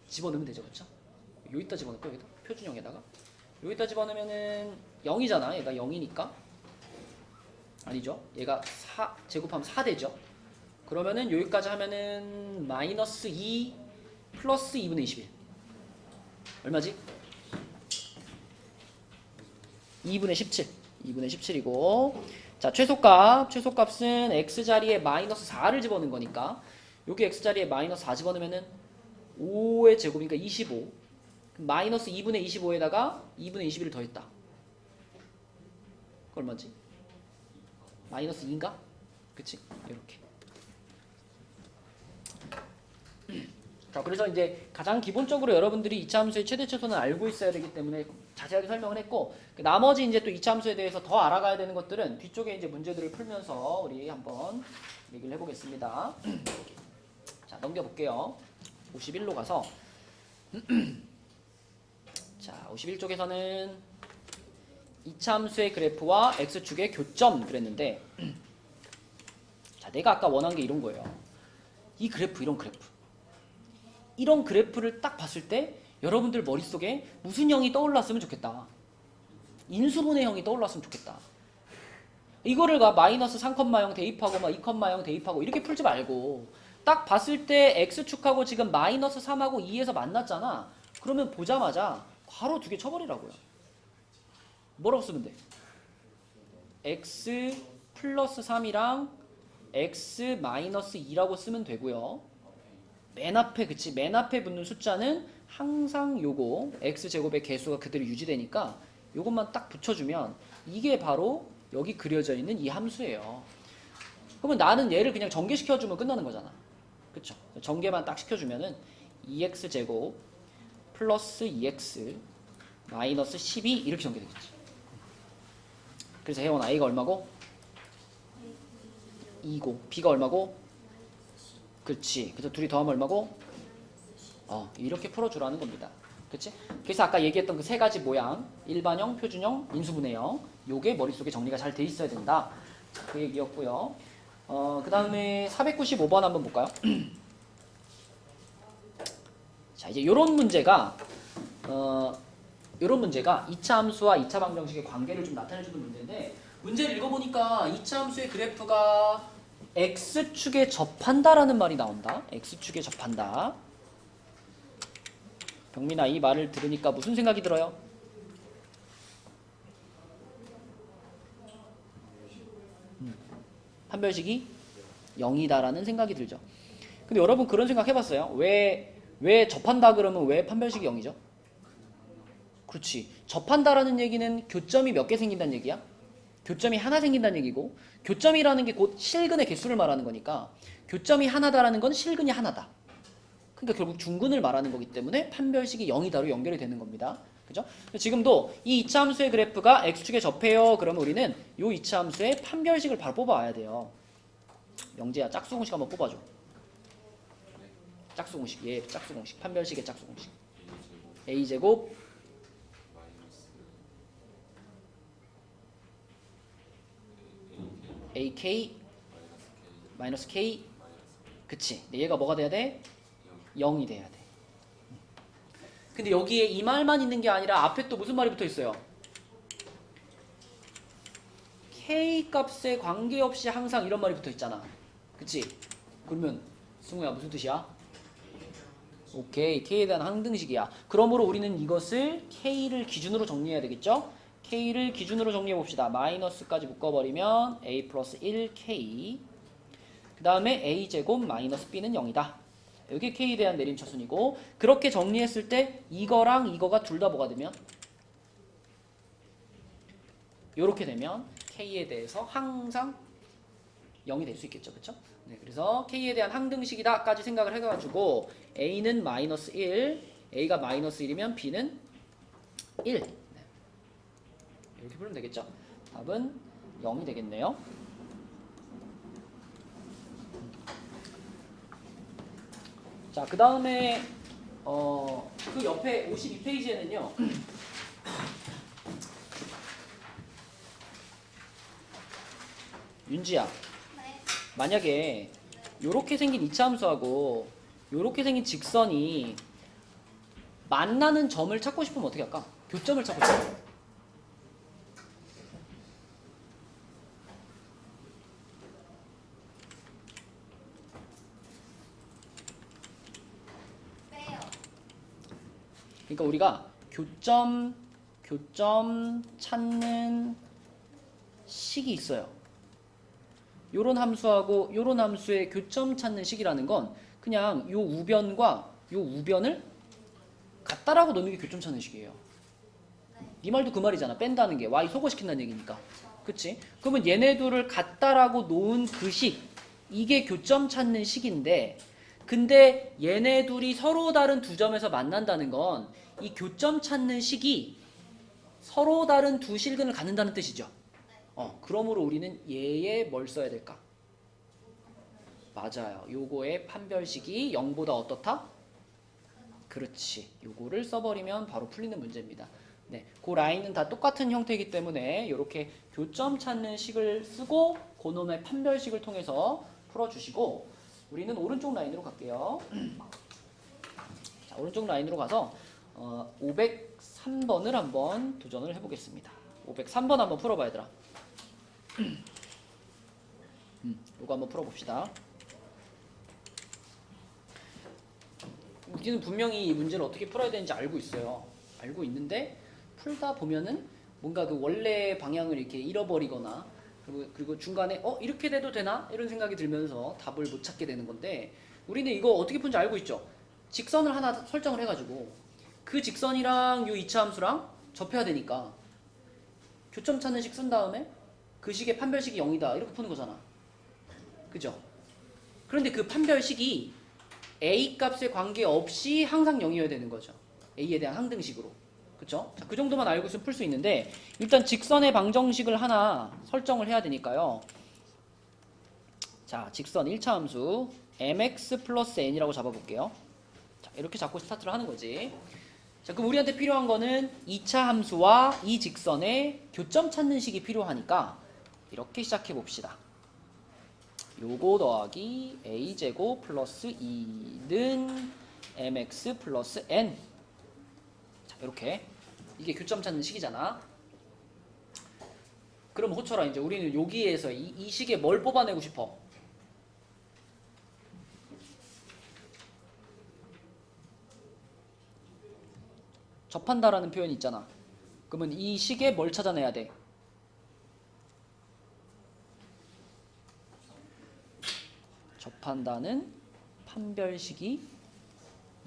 집어넣으면 되죠. 그쵸? 여기다 집어넣고, 여기다 표준형에다가 여기다 집어넣으면은 0이잖아. 얘가 0이니까. 아니죠. 얘가 4 제곱하면 4 되죠. 그러면은 여기까지 하면은 마이너스 2 플러스 2분의 21. 얼마지? 2분의 17. 2분의 17이고, 자, 최소값은 x 자리에 마이너스 4를 집어넣은 거니까 여기 x 자리에 마이너스 4 집어넣으면은 5의 제곱이니까 25. 마이너스 2분의 25에다가 2분의 21을 더했다. 그 얼마지? 마이너스 2인가? 그치? 이렇게. 자, 그래서 이제 가장 기본적으로 여러분들이 이차함수의 최대치수는 알고 있어야 되기 때문에 자세하게 설명을 했고, 나머지 이제 또 이차함수에 대해서 더 알아가야 되는 것들은 뒤쪽에 이제 문제들을 풀면서 우리 한번 얘기를 해보겠습니다. 자, 넘겨볼게요. 51로 가서 자, 51쪽에서는 이차함수의 그래프와 x축의 교점 그랬는데, 자, 내가 아까 원한 게 이런 거예요. 이 그래프, 이런 그래프를 딱 봤을 때 여러분들 머릿속에 무슨 형이 떠올랐으면 좋겠다. 인수분해 형이 떠올랐으면 좋겠다. 이거를 마이너스 3,0 대입하고 막 2,0 대입하고 이렇게 풀지 말고 딱 봤을 때 x축하고 지금 마이너스 3하고 2에서 만났잖아. 그러면 보자마자 바로 두 개 쳐버리라고요. 뭐라고 쓰면 돼? x 플러스 3이랑 x 마이너스 2라고 쓰면 되고요. 맨 앞에, 그치? 맨 앞에 붙는 숫자는 항상 요거 x제곱의 개수가 그대로 유지되니까 요것만 딱 붙여주면 이게 바로 여기 그려져 있는 이 함수예요. 그러면 나는 얘를 그냥 전개시켜주면 끝나는 거잖아. 그쵸? 전개만 딱 시켜주면은 2x제곱 플러스 2x 마이너스 12 이렇게 전개되겠지. 그래서 혜원아, a가 얼마고? 2고 b가 얼마고? 그렇지. 그래서 둘이 더하면 얼마고? 이렇게 풀어주라는 겁니다. 그치? 그래서 아까 얘기했던 그 세 가지 모양, 일반형, 표준형, 인수분해형, 요게 머릿속에 정리가 잘 돼 있어야 된다. 그 얘기였고요. 그 다음에 495번 한번 볼까요? 자, 이제 요런 문제가 2차 함수와 2차 방정식의 관계를 좀 나타내주는 문제인데, 문제를 읽어보니까 2차 함수의 그래프가 x축에 접한다라는 말이 나온다. x축에 접한다. 병민아, 이 말을 들으니까 무슨 생각이 들어요? 판별식이 0이다라는 생각이 들죠. 근데 여러분 그런 생각 해봤어요? 왜 접한다 그러면 왜 판별식이 0이죠? 그렇지. 접한다라는 얘기는 교점이 몇 개 생긴다는 얘기야? 교점이 하나 생긴다는 얘기고 교점이라는 게 곧 실근의 개수를 말하는 거니까 교점이 하나다라는 건 실근이 하나다. 그러니까 결국 중근을 말하는 거기 때문에 판별식이 0이다로 연결이 되는 겁니다. 그죠? 지금도 이 2차 함수의 그래프가 x축에 접해요. 그러면 우리는 이 2차 함수의 판별식을 바로 뽑아와야 돼요. 영재야 짝수 공식 한번 뽑아줘. 짝수 공식. 예, 짝수 공식. 판별식의 짝수 공식. a제곱 ak 마이너스 k. 그치. 얘가 뭐가 돼야 돼? 0이 돼야 돼. 근데 여기에 이 말만 있는 게 아니라 앞에 또 무슨 말이 붙어 있어요? k 값에 관계없이 항상 이런 말이 붙어 있잖아. 그치? 그러면 승우야 무슨 뜻이야? 오케이. k에 대한 항등식이야. 그러므로 우리는 이것을 k를 기준으로 정리해야 되겠죠? k를 기준으로 정리해 봅시다. 마이너스까지 묶어버리면 a 플러스 1k 그 다음에 a제곱 마이너스 b는 0이다. 여기 k에 대한 내림차순이고 그렇게 정리했을 때 이거랑 이거가 둘 다 뭐가 되면 요렇게 되면 k에 대해서 항상 0이 될 수 있겠죠. 그쵸? 네, 그래서 k에 대한 항등식이다 까지 생각을 해가지고 a는 마이너스 1 a가 마이너스 1이면 b는 1 네. 이렇게 풀면 되겠죠. 답은 0이 되겠네요. 자, 그 다음에 그 옆에 52페이지에는요. 윤지야, 네. 만약에 요렇게 생긴 이차함수하고 요렇게 생긴 직선이 만나는 점을 찾고 싶으면 어떻게 할까? 교점을 찾고 싶어. 빼요. 그러니까 우리가 교점 찾는 식이 있어요. 요런 함수하고 요런 함수의 교점 찾는 식이라는 건 그냥 요 우변과 요 우변을 같다라고 놓는 게 교점 찾는 식이에요. 네 말도 그 말이잖아. 뺀다는 게 y 소거시킨다는 얘기니까. 그치? 그러면 얘네 둘을 같다라고 놓은 그 식, 이게 교점 찾는 식인데 근데 얘네 둘이 서로 다른 두 점에서 만난다는 건 이 교점 찾는 식이 서로 다른 두 실근을 갖는다는 뜻이죠. 그러므로 우리는 얘에 뭘 써야 될까? 맞아요. 요거의 판별식이 0보다 어떻다? 그렇지. 요거를 써버리면 바로 풀리는 문제입니다. 네, 그 라인은 다 똑같은 형태이기 때문에 이렇게 교점 찾는 식을 쓰고 그놈의 판별식을 통해서 풀어주시고 우리는 오른쪽 라인으로 갈게요. 자, 오른쪽 라인으로 가서 503번을 한번 도전을 해보겠습니다. 503번 한번 풀어봐 얘들아. 이거 한번 풀어봅시다. 우리는 분명히 이 문제를 어떻게 풀어야 되는지 알고 있어요. 알고 있는데 풀다 보면은 뭔가 그 원래 방향을 이렇게 잃어버리거나 그리고 중간에 이렇게 돼도 되나? 이런 생각이 들면서 답을 못 찾게 되는 건데 우리는 이거 어떻게 푸는지 알고 있죠? 직선을 하나 설정을 해가지고 그 직선이랑 요 2차 함수랑 접해야 되니까 교점 찾는 식 쓴 다음에 그 식의 판별식이 0이다 이렇게 푸는 거잖아. 그죠? 그런데 그 판별식이 a 값에 관계없이 항상 0이어야 되는 거죠. a에 대한 항등식으로. 그쵸? 자, 그 정도만 알고 있으면 풀 수 있는데 일단 직선의 방정식을 하나 설정을 해야 되니까요. 자, 직선 1차 함수 mx 플러스 n이라고 잡아볼게요. 자, 이렇게 잡고 스타트를 하는 거지. 자, 그럼 우리한테 필요한 거는 2차 함수와 이 직선의 교점 찾는 식이 필요하니까 이렇게 시작해 봅시다. 요거 더하기 a제곱 플러스 2는 mx 플러스 n. 자, 이렇게 이게 교점 찾는 식이잖아. 그럼 호철아 이제 우리는 여기에서 이 식에 뭘 뽑아내고 싶어? 접한다라는 표현이 있잖아. 그러면 이 식에 뭘 찾아내야 돼? 접한다는 판별식이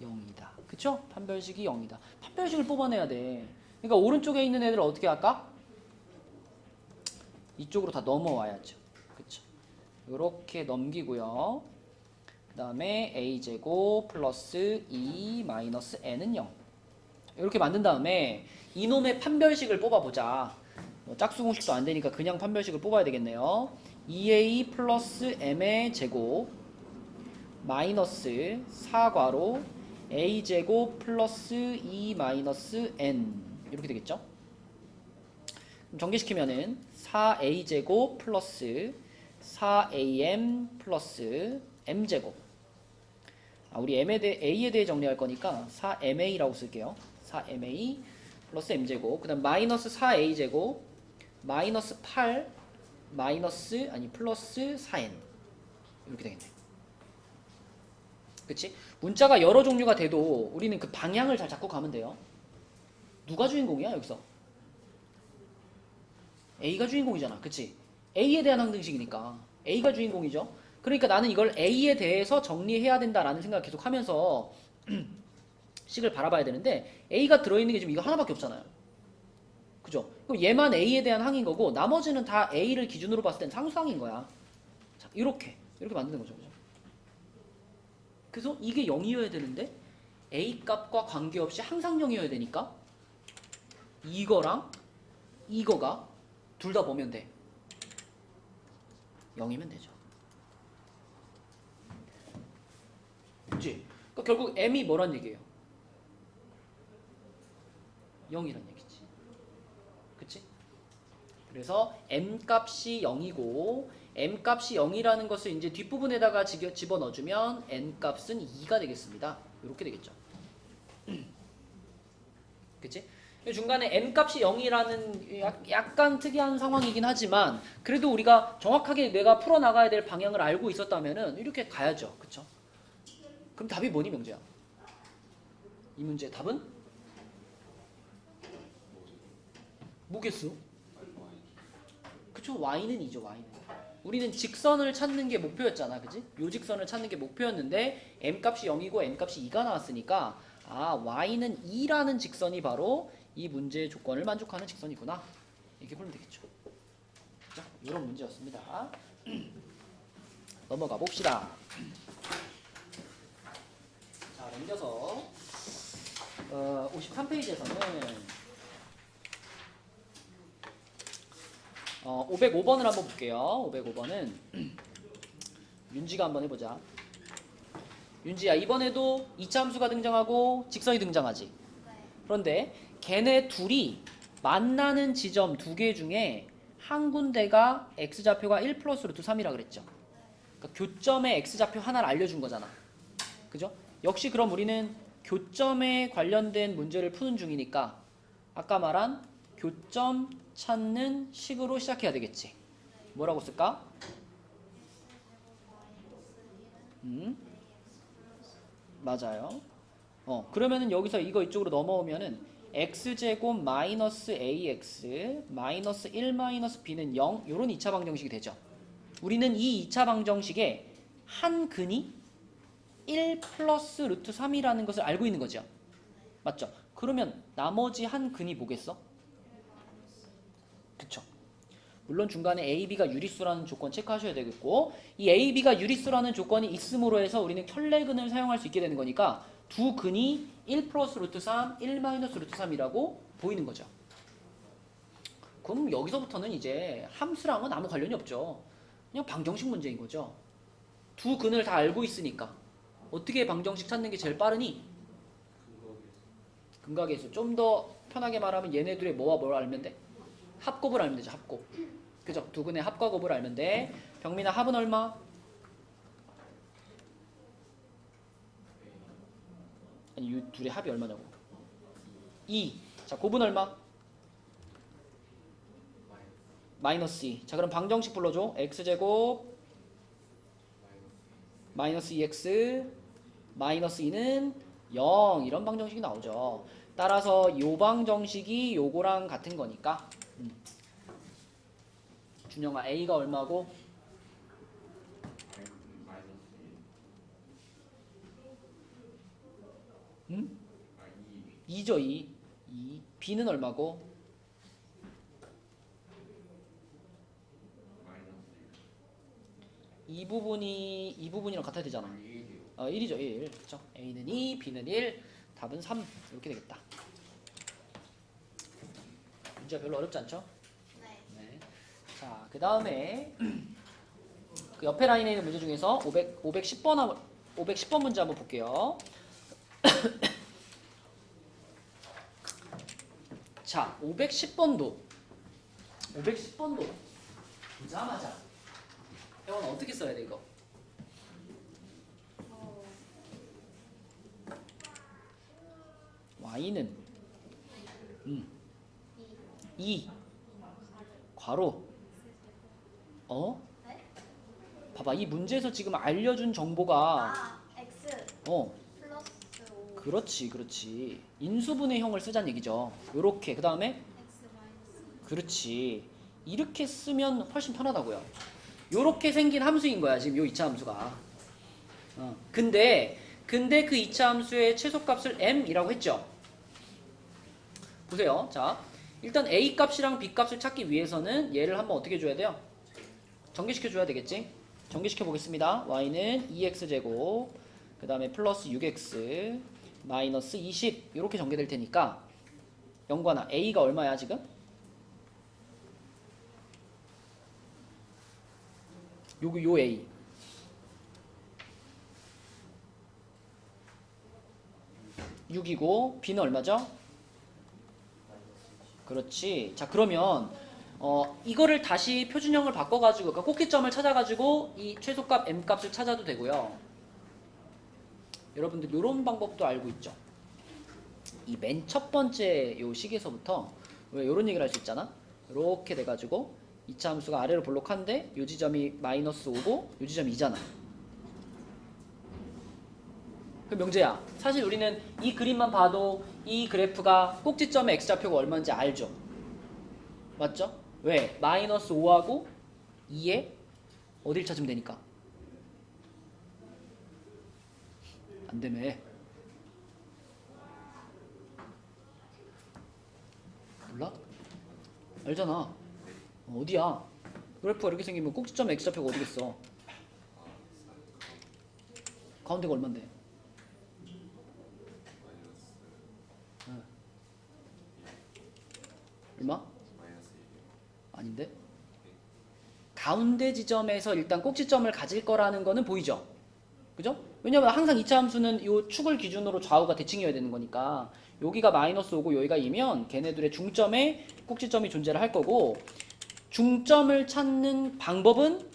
0이다. 그쵸? 판별식이 0이다. 판별식을 뽑아내야 돼. 그러니까 오른쪽에 있는 애들 어떻게 할까? 이쪽으로 다 넘어와야죠. 그쵸? 이렇게 넘기고요. 그 다음에 a제곱 플러스 2 마이너스 n은 0. 이렇게 만든 다음에 이놈의 판별식을 뽑아보자. 뭐 짝수 공식도 안 되니까 그냥 판별식을 뽑아야 되겠네요. 2a 플러스 m의 제곱 마이너스 4괄호 a제곱 플러스 2 마이너스 n 이렇게 되겠죠? 그럼 전개시키면은 4a제곱 플러스 4am 플러스 m제곱. 우리 a에 대해 정리할 거니까 4ma라고 쓸게요. 4ma 플러스 m제곱. 그 다음 마이너스 4a제곱 마이너스 8 마이너스 플러스 4n 이렇게 되겠네. 그치? 문자가 여러 종류가 돼도 우리는 그 방향을 잘 잡고 가면 돼요. 누가 주인공이야 여기서? A가 주인공이잖아. 그치? A에 대한 항등식이니까 A가 주인공이죠. 그러니까 나는 이걸 A에 대해서 정리해야 된다라는 생각을 계속 하면서 식을 바라봐야 되는데 A가 들어있는 게 지금 이거 하나밖에 없잖아요. 그죠? 그럼 얘만 A에 대한 항인 거고 나머지는 다 A를 기준으로 봤을 땐 상수항인 거야. 자, 이렇게 만드는 거죠. 그죠? 그래서 이게 0이어야 되는데 A 값과 관계없이 항상 0이어야 되니까 이거랑 이거가 둘 다 보면 돼. 0이면 되죠. 그치? 그러니까 결국 m이 뭐란 얘기예요? 0이란 얘기지. 그치? 그래서 m 값이 0이고 m 값이 0이라는 것을 이제 뒷부분에다가 집어넣어주면 n 값은 2가 되겠습니다. 이렇게 되겠죠. 그치? 중간에 m 값이 0이라는 약간 특이한 상황이긴 하지만 그래도 우리가 정확하게 내가 풀어나가야 될 방향을 알고 있었다면은 이렇게 가야죠. 그쵸? 그럼 답이 뭐니 명재야? 이 문제의 답은? 뭐겠어? 그쵸? y는 2죠. y는. 우리는 직선을 찾는 게 목표였잖아. 그치? 요 직선을 찾는 게 목표였는데 m 값이 0이고 m 값이 2가 나왔으니까 y는 2라는 직선이 바로 이 문제의 조건을 만족하는 직선이구나. 이렇게 보면 되겠죠. 자, 이런 문제였습니다. 넘어가 봅시다. 자, 넘겨서 53페이지에서는 505번을 한번 볼게요. 505번은 윤지가 한번 해보자. 윤지야, 이번에도 2차 함수가 등장하고 직선이 등장하지. 그런데 걔네 둘이 만나는 지점 두 개 중에 한 군데가 x좌표가 1 플러스 루트 3이라 그랬죠. 그러니까 교점의 x좌표 하나를 알려준 거잖아. 그죠? 역시 그럼 우리는 교점에 관련된 문제를 푸는 중이니까 아까 말한 교점 찾는 식으로 시작해야 되겠지. 뭐라고 쓸까? 맞아요. 그러면은 여기서 이거 이쪽으로 넘어오면은 x제곱 마이너스 ax 마이너스 1 마이너스 b는 0 요런 2차 방정식이 되죠. 우리는 이 2차 방정식에 한 근이 1 플러스 루트 3이라는 것을 알고 있는 거죠. 맞죠? 그러면 나머지 한 근이 뭐겠어? 그쵸? 물론 중간에 a, b가 유리수라는 조건 체크하셔야 되겠고 이 a, b가 유리수라는 조건이 있음으로 해서 우리는 켤레근을 사용할 수 있게 되는 거니까 두 근이 1 플러스 루트 3, 1 마이너스 루트 3이라고 보이는 거죠. 그럼 여기서부터는 이제 함수랑은 아무 관련이 없죠. 그냥 방정식 문제인 거죠. 두 근을 다 알고 있으니까 어떻게 방정식 찾는 게 제일 빠르니? 근각계수. 좀 더 편하게 말하면 얘네들의 뭐와 뭘 알면 돼? 합곱을 알면 되죠. 합곱. 그죠? 두 근의 합과 곱을 알면 돼. 병민아, 합은 얼마? 아니, 이 둘의 합이 얼마냐고. 2. 자, 곱은 얼마? 마이너스 2. 자, 그럼 방정식 불러줘. x제곱 마이너스 2x 마이너스 2는 0 이런 방정식이 나오죠. 따라서 요 방정식이 요거랑 같은 거니까 준영아, a가 얼마고? 응? 2죠. 2. b는 얼마고? 이 부분이랑 같아야 되잖아. 1이죠, 1. 그렇죠? A는 2, B는 1, 답은 3. 이렇게 되겠다. 문제가 별로 어렵지 않죠? 네. 네. 자, 그 다음에 그 옆에 라인에 있는 문제 중에서 510번 문제 한번 볼게요. 자, 510번도 보자마자 회원 어떻게 써야 돼 이거? 어, y는 2. 2 괄호 네? 봐봐, 이 문제에서 지금 알려준 정보가 아, x 플러스 5. 그렇지 인수분해 형을 쓰자는 얘기죠. 요렇게 그 다음에 x 마이너스. 그렇지, 이렇게 쓰면 훨씬 편하다고요. 요렇게 생긴 함수인 거야 지금 요 2차 함수가. 근데 그 2차 함수의 최소값을 m이라고 했죠. 보세요. 자, 일단 a 값이랑 b 값을 찾기 위해서는 얘를 한번 어떻게 줘야 돼요? 전개시켜 줘야 되겠지. 전개시켜 보겠습니다. y는 2x제곱 그 다음에 플러스 6x 마이너스 20 이렇게 전개될 테니까 영관아, a가 얼마야 지금? 요 a 6이고 b는 얼마죠? 그렇지. 자, 그러면 이거를 다시 표준형을 바꿔가지고, 그러니까 꼭지점을 찾아가지고 이 최소값 m 값을 찾아도 되고요. 여러분들 이런 방법도 알고 있죠. 이 맨 첫 번째 요 식에서부터 왜 이런 얘기를 할 수 있잖아. 이렇게 돼가지고 2차 함수가 아래로 볼록한데 요 지점이 마이너스 5고 요 지점이 2잖아. 그 명재야, 사실 우리는 이 그림만 봐도 이 그래프가 꼭지점의 x좌표가 얼마인지 알죠? 맞죠? 왜? 마이너스 5하고 2에 어딜 찾으면 되니까? 안 되네. 몰라? 알잖아. 어디야? 그래프가 이렇게 생기면 꼭지점 x좌표가 어디겠어? 가운데가 얼만데? 얼마? 아닌데? 가운데 지점에서 일단 꼭지점을 가질 거라는 거는 보이죠? 그죠? 왜냐면 항상 2차 함수는 이 축을 기준으로 좌우가 대칭이어야 되는 거니까 여기가 마이너스 5고 여기가 2면 걔네들의 중점에 꼭지점이 존재를 할 거고, 중점을 찾는 방법은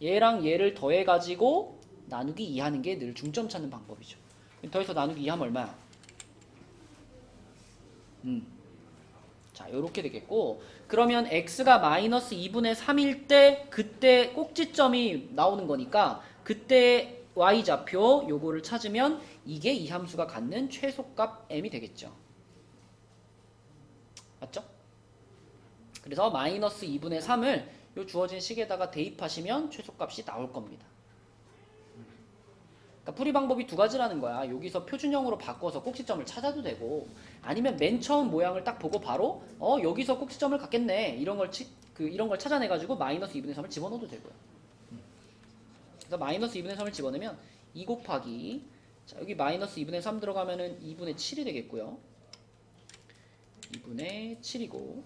얘랑 얘를 더해가지고 나누기 2 하는 게 늘 중점 찾는 방법이죠. 더해서 나누기 2 하면 얼마야? 자, 요렇게 되겠고, 그러면 x가 마이너스 2분의 3일 때 그때 꼭지점이 나오는 거니까 그때 y좌표 요거를 찾으면 이게 이 함수가 갖는 최소값 m이 되겠죠. 맞죠? 그래서 마이너스 2분의 3을 요 주어진 식에다가 대입하시면 최소값이 나올 겁니다. 그러니까 풀이 방법이 두 가지라는 거야. 여기서 표준형으로 바꿔서 꼭지점을 찾아도 되고, 아니면 맨 처음 모양을 딱 보고 바로 여기서 꼭지점을 갖겠네 이런 걸 찾아내가지고 마이너스 2분의 3을 집어넣어도 되고요. 그래서 마이너스 2분의 3을 집어넣으면 2 곱하기, 자, 여기 마이너스 2분의 3 들어가면은 2분의 7이 되겠고요. 2분의 7이고,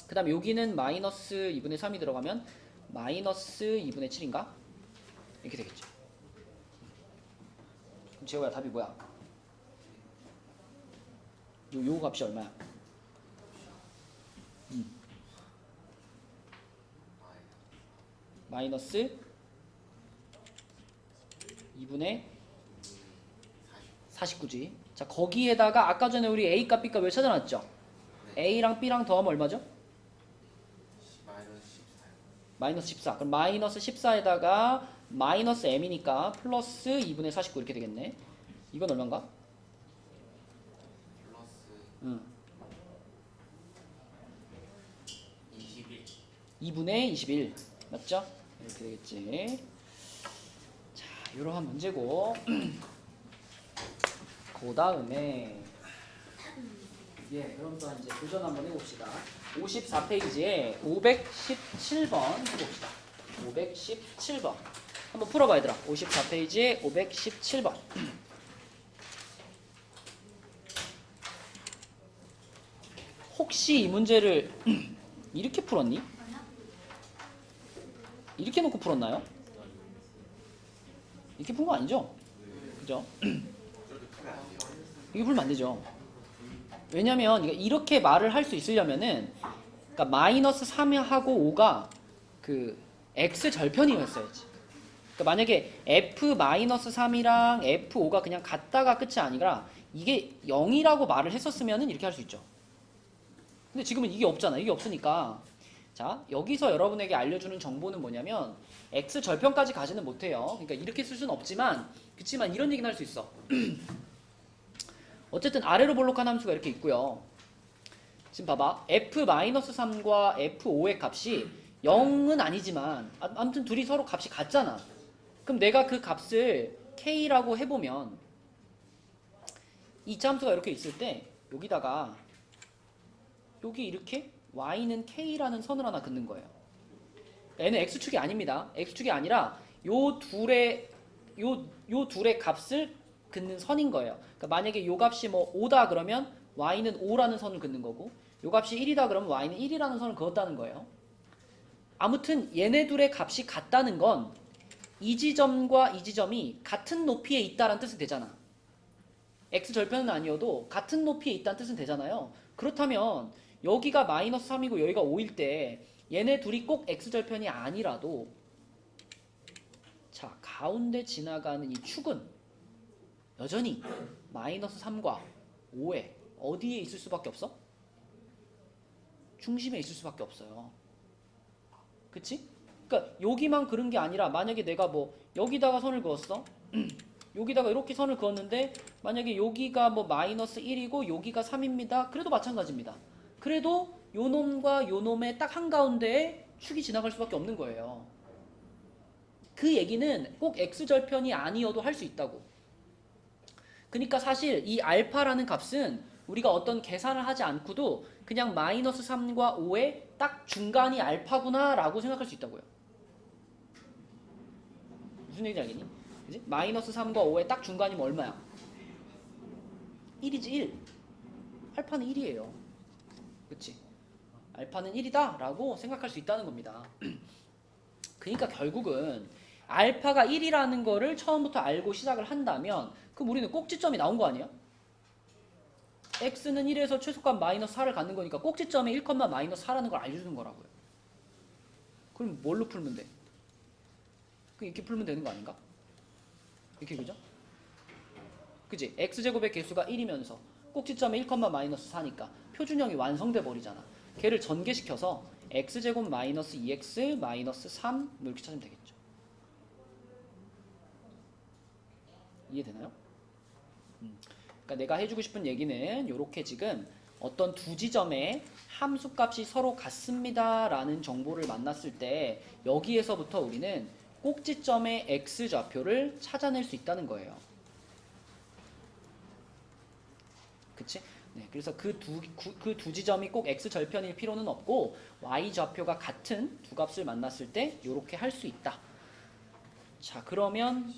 그 다음에 여기는 마이너스 2분의 3이 들어가면 마이너스 2분의 7인가? 이렇게 되겠죠. 그럼 재호야, 답이 뭐야? 요 값이 얼마야? 마이너스 2분의 49지. 자, 거기에다가 아까 전에 우리 A 값 B 값 왜 찾아놨죠? A랑 B랑 더하면 얼마죠? 마이너스 14. 그럼 마이너스 14에다가 마이너스 m이니까 플러스 2분의 49 이렇게 되겠네. 이건 얼마인가? 플러스 21. 2분의 21. 맞죠? 이렇게 되겠지. 자, 이러한 문제고. 그 다음에 그럼 또 이제 도전 한번 해봅시다. 54페이지에 517번 해봅시다. 517번. 한번 풀어봐 얘들아. 54페이지에 517번. 혹시 이 문제를 이렇게 풀었니? 이렇게 놓고 풀었나요? 이렇게 푼 거 아니죠? 그죠? 이게 풀면 안 되죠. 왜냐면 이렇게 말을 할 수 있으려면은 그러니까 마이너스 3하고 5가 그 x 절편이었어야지. 그러니까 만약에 f-3이랑 f5가 그냥 같다가 끝이 아니라 이게 0이라고 말을 했었으면은 이렇게 할 수 있죠. 근데 지금은 이게 없잖아. 이게 없으니까 자 여기서 여러분에게 알려주는 정보는 뭐냐면 x 절편까지 가지는 못해요. 그러니까 이렇게 쓸 수는 없지만 그치만 이런 얘기는 할 수 있어. 어쨌든 아래로 볼록한 함수가 이렇게 있고요. 지금 봐봐. f-3과 f5의 값이 0은 아니지만 아무튼 둘이 서로 값이 같잖아. 그럼 내가 그 값을 k라고 해보면 이 함수가 이렇게 있을 때 여기다가 여기 이렇게 y는 k라는 선을 하나 긋는 거예요. 얘는 x축이 아닙니다. x축이 아니라 요 둘의 값을 긋는 선인 거예요. 그러니까 만약에 요 값이 뭐 5다 그러면 y는 5라는 선을 긋는 거고 요 값이 1이다 그러면 y는 1이라는 선을 그었다는 거예요. 아무튼 얘네 둘의 값이 같다는 건 이 지점과 이 지점이 같은 높이에 있다라는 뜻은 되잖아. x절편은 아니어도 같은 높이에 있다는 뜻은 되잖아요. 그렇다면 여기가 마이너스 3이고 여기가 5일 때 얘네 둘이 꼭 x절편이 아니라도 자 가운데 지나가는 이 축은 여전히 마이너스 3과 5에 어디에 있을 수밖에 없어? 중심에 있을 수밖에 없어요. 그치? 그러니까 여기만 그런 게 아니라 만약에 내가 뭐 여기다가 선을 그었어. 여기다가 이렇게 선을 그었는데 만약에 여기가 뭐 마이너스 1이고 여기가 3입니다. 그래도 마찬가지입니다. 그래도 요 놈과 요 놈의 딱 한가운데에 축이 지나갈 수밖에 없는 거예요. 그 얘기는 꼭 x절편이 아니어도 할 수 있다고. 그러니까 사실 이 알파라는 값은 우리가 어떤 계산을 하지 않고도 그냥 마이너스 3과 5의 딱 중간이 알파구나 라고 생각할 수 있다고요. 무슨 얘기인지 알겠니? 그치? 마이너스 3과 5의 딱 중간이면 얼마야? 1이지 1. 알파는 1이에요. 그치? 알파는 1이다 라고 생각할 수 있다는 겁니다. 그러니까 결국은 알파가 1이라는 거를 처음부터 알고 시작을 한다면 그럼 우리는 꼭지점이 나온 거 아니야? x는 1에서 최소값 마이너스 4를 갖는 거니까 꼭지점에 1, 마이너스 4라는 걸 알려주는 거라고요. 그럼 뭘로 풀면 돼? 이렇게 풀면 되는 거 아닌가? 이렇게 그죠? 그지? x제곱의 개수가 1이면서 꼭지점에 1, 마이너스 4니까 표준형이 완성돼 버리잖아. 걔를 전개시켜서 x제곱 마이너스 2x 마이너스 3 뭐 이렇게 찾으면 되겠죠. 이해되나요? 그러니까 내가 해주고 싶은 얘기는 이렇게 지금 어떤 두 지점의 함수값이 서로 같습니다 라는 정보를 만났을 때 여기에서부터 우리는 꼭지점의 x좌표를 찾아낼 수 있다는 거예요. 그치? 네, 그래서 그 두 지점이 꼭 x절편일 필요는 없고 y좌표가 같은 두 값을 만났을 때 이렇게 할 수 있다. 자 그러면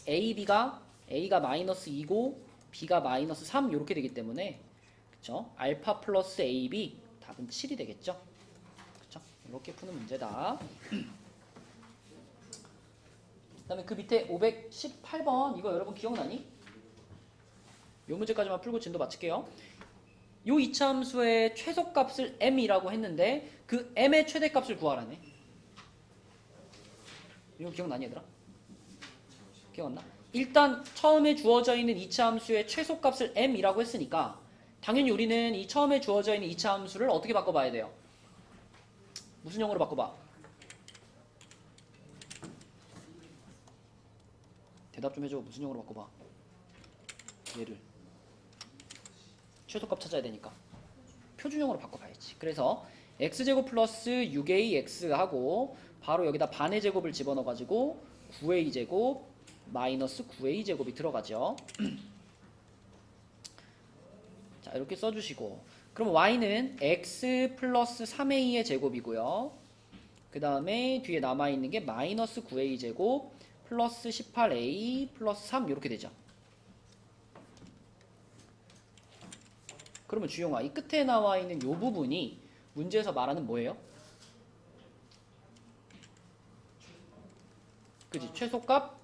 A가 마이너스 2고 B가 마이너스 3 이렇게 되기 때문에 그쵸? 알파 플러스 AB 답은 7이 되겠죠? 그쵸? 이렇게 푸는 문제다. 그 다음에 그 밑에 518번 이거 여러분 기억나니? 요 문제까지만 풀고 진도 마칠게요. 요 이차함수의 최소값을 m이라고 했는데 그 m의 최대값을 구하라네. 이거 기억나니 얘들아? 기억 안 나? 일단 처음에 주어져 있는 이차함수의 최소값을 m이라고 했으니까 당연히 우리는 이 처음에 주어져 있는 이차함수를 어떻게 바꿔봐야 돼요? 무슨 형으로 바꿔봐? 대답 좀 해줘. 무슨 형으로 바꿔봐? 얘를 최소값 찾아야 되니까 표준형으로 바꿔봐야지. 그래서 x제곱 플러스 6ax 하고 바로 여기다 반의 제곱을 집어넣어가지고 9a제곱 마이너스 9a제곱이 들어가죠. 자 이렇게 써주시고 그럼 y는 x 플러스 3a의 제곱이고요. 그 그 다음에 뒤에 남아있는 게 마이너스 9a 제곱 플러스 18a 플러스 3 이렇게 되죠. 그러면 주영아, 이 끝에 나와 있는 이 부분이 문제에서 말하는 뭐예요? 그지? 최소값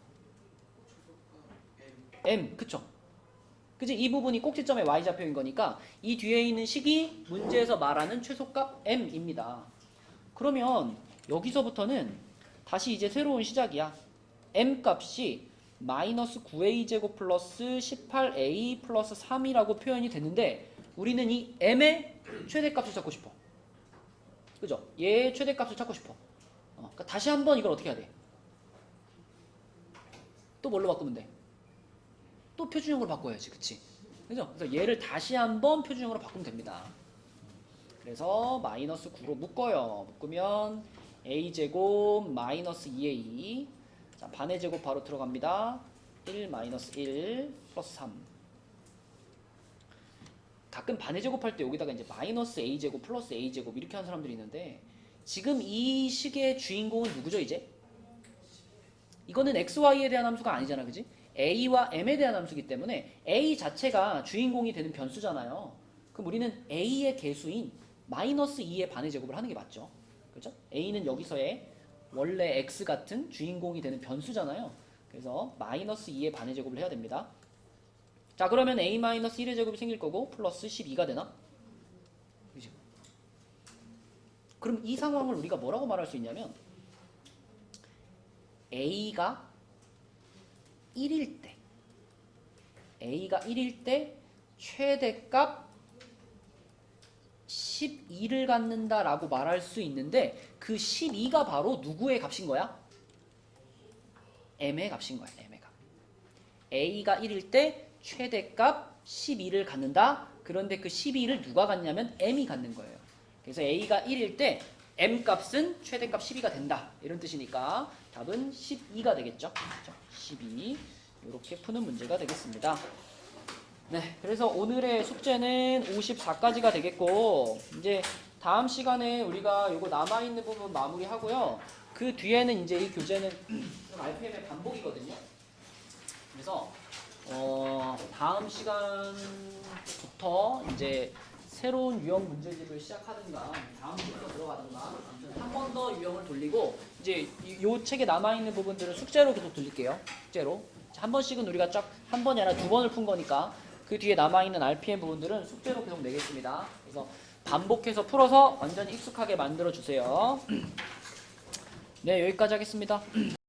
m, 그쵸? 그지? 이 부분이 꼭지점의 y좌표인 거니까 이 뒤에 있는 식이 문제에서 말하는 최소값 m입니다. 그러면 여기서부터는 다시 이제 새로운 시작이야. m 값이 마이너스 9a 제곱 플러스 18a 플러스 3이라고 표현이 됐는데 우리는 이 m의 최대값을 찾고 싶어. 그죠? 얘의 최대값을 찾고 싶어. 그러니까 다시 한번 이걸 어떻게 해야 돼? 또 뭘로 바꾸면 돼? 또 표준형으로 바꿔야지, 그치? 그죠? 그래서 얘를 다시 한번 표준형으로 바꾸면 됩니다. 그래서 마이너스 9로 묶어요. 묶으면 a제곱 마이너스 2a, 자, 반의 제곱 바로 들어갑니다. 1 마이너스 1 플러스 3. 가끔 반의 제곱할 때 여기다가 이제 마이너스 a제곱 플러스 a제곱 이렇게 하는 사람들이 있는데 지금 이 식의 주인공은 누구죠, 이제? 이거는 xy에 대한 함수가 아니잖아, 그지? a와 m에 대한 함수이기 때문에 a 자체가 주인공이 되는 변수잖아요. 그럼 우리는 a의 개수인 마이너스 2의 반의 제곱을 하는 게 맞죠. 그죠? a는 여기서의 원래 x 같은 주인공이 되는 변수잖아요. 그래서 마이너스 2의 반의 제곱을 해야 됩니다. 자, 그러면 a 마이너스 1의 제곱이 생길 거고 플러스 12가 되나? 그죠? 그럼 이 상황을 우리가 뭐라고 말할 수 있냐면 a가 1일 때 a가 1일 때 최대값 12를 갖는다라고 말할 수 있는데 그 12가 바로 누구의 값인 거야? m의 값인 거야. m의 값. a가 1일 때 최대값 12를 갖는다. 그런데 그 12를 누가 갖냐면 m이 갖는 거예요. 그래서 a가 1일 때 m 값은 최대값 12가 된다. 이런 뜻이니까 답은 12가 되겠죠. 12. 이렇게 푸는 문제가 되겠습니다. 네, 그래서 오늘의 숙제는 54까지가 되겠고 이제 다음 시간에 우리가 이거 남아있는 부분 마무리하고요. 그 뒤에는 이제 이 교재는 RPM의 반복이거든요. 그래서 다음 시간부터 이제 새로운 유형 문제집을 시작하든가 다음 주부터 들어가든가 한 번 더 유형을 돌리고 이제 이 책에 남아있는 부분들은 숙제로 계속 돌릴게요. 숙제로 한 번씩은 우리가 쫙 한 번이 아니라 두 번을 푼 거니까 그 뒤에 남아있는 RPM 부분들은 숙제로 계속 내겠습니다. 그래서 반복해서 풀어서 완전히 익숙하게 만들어 주세요. 네, 여기까지 하겠습니다.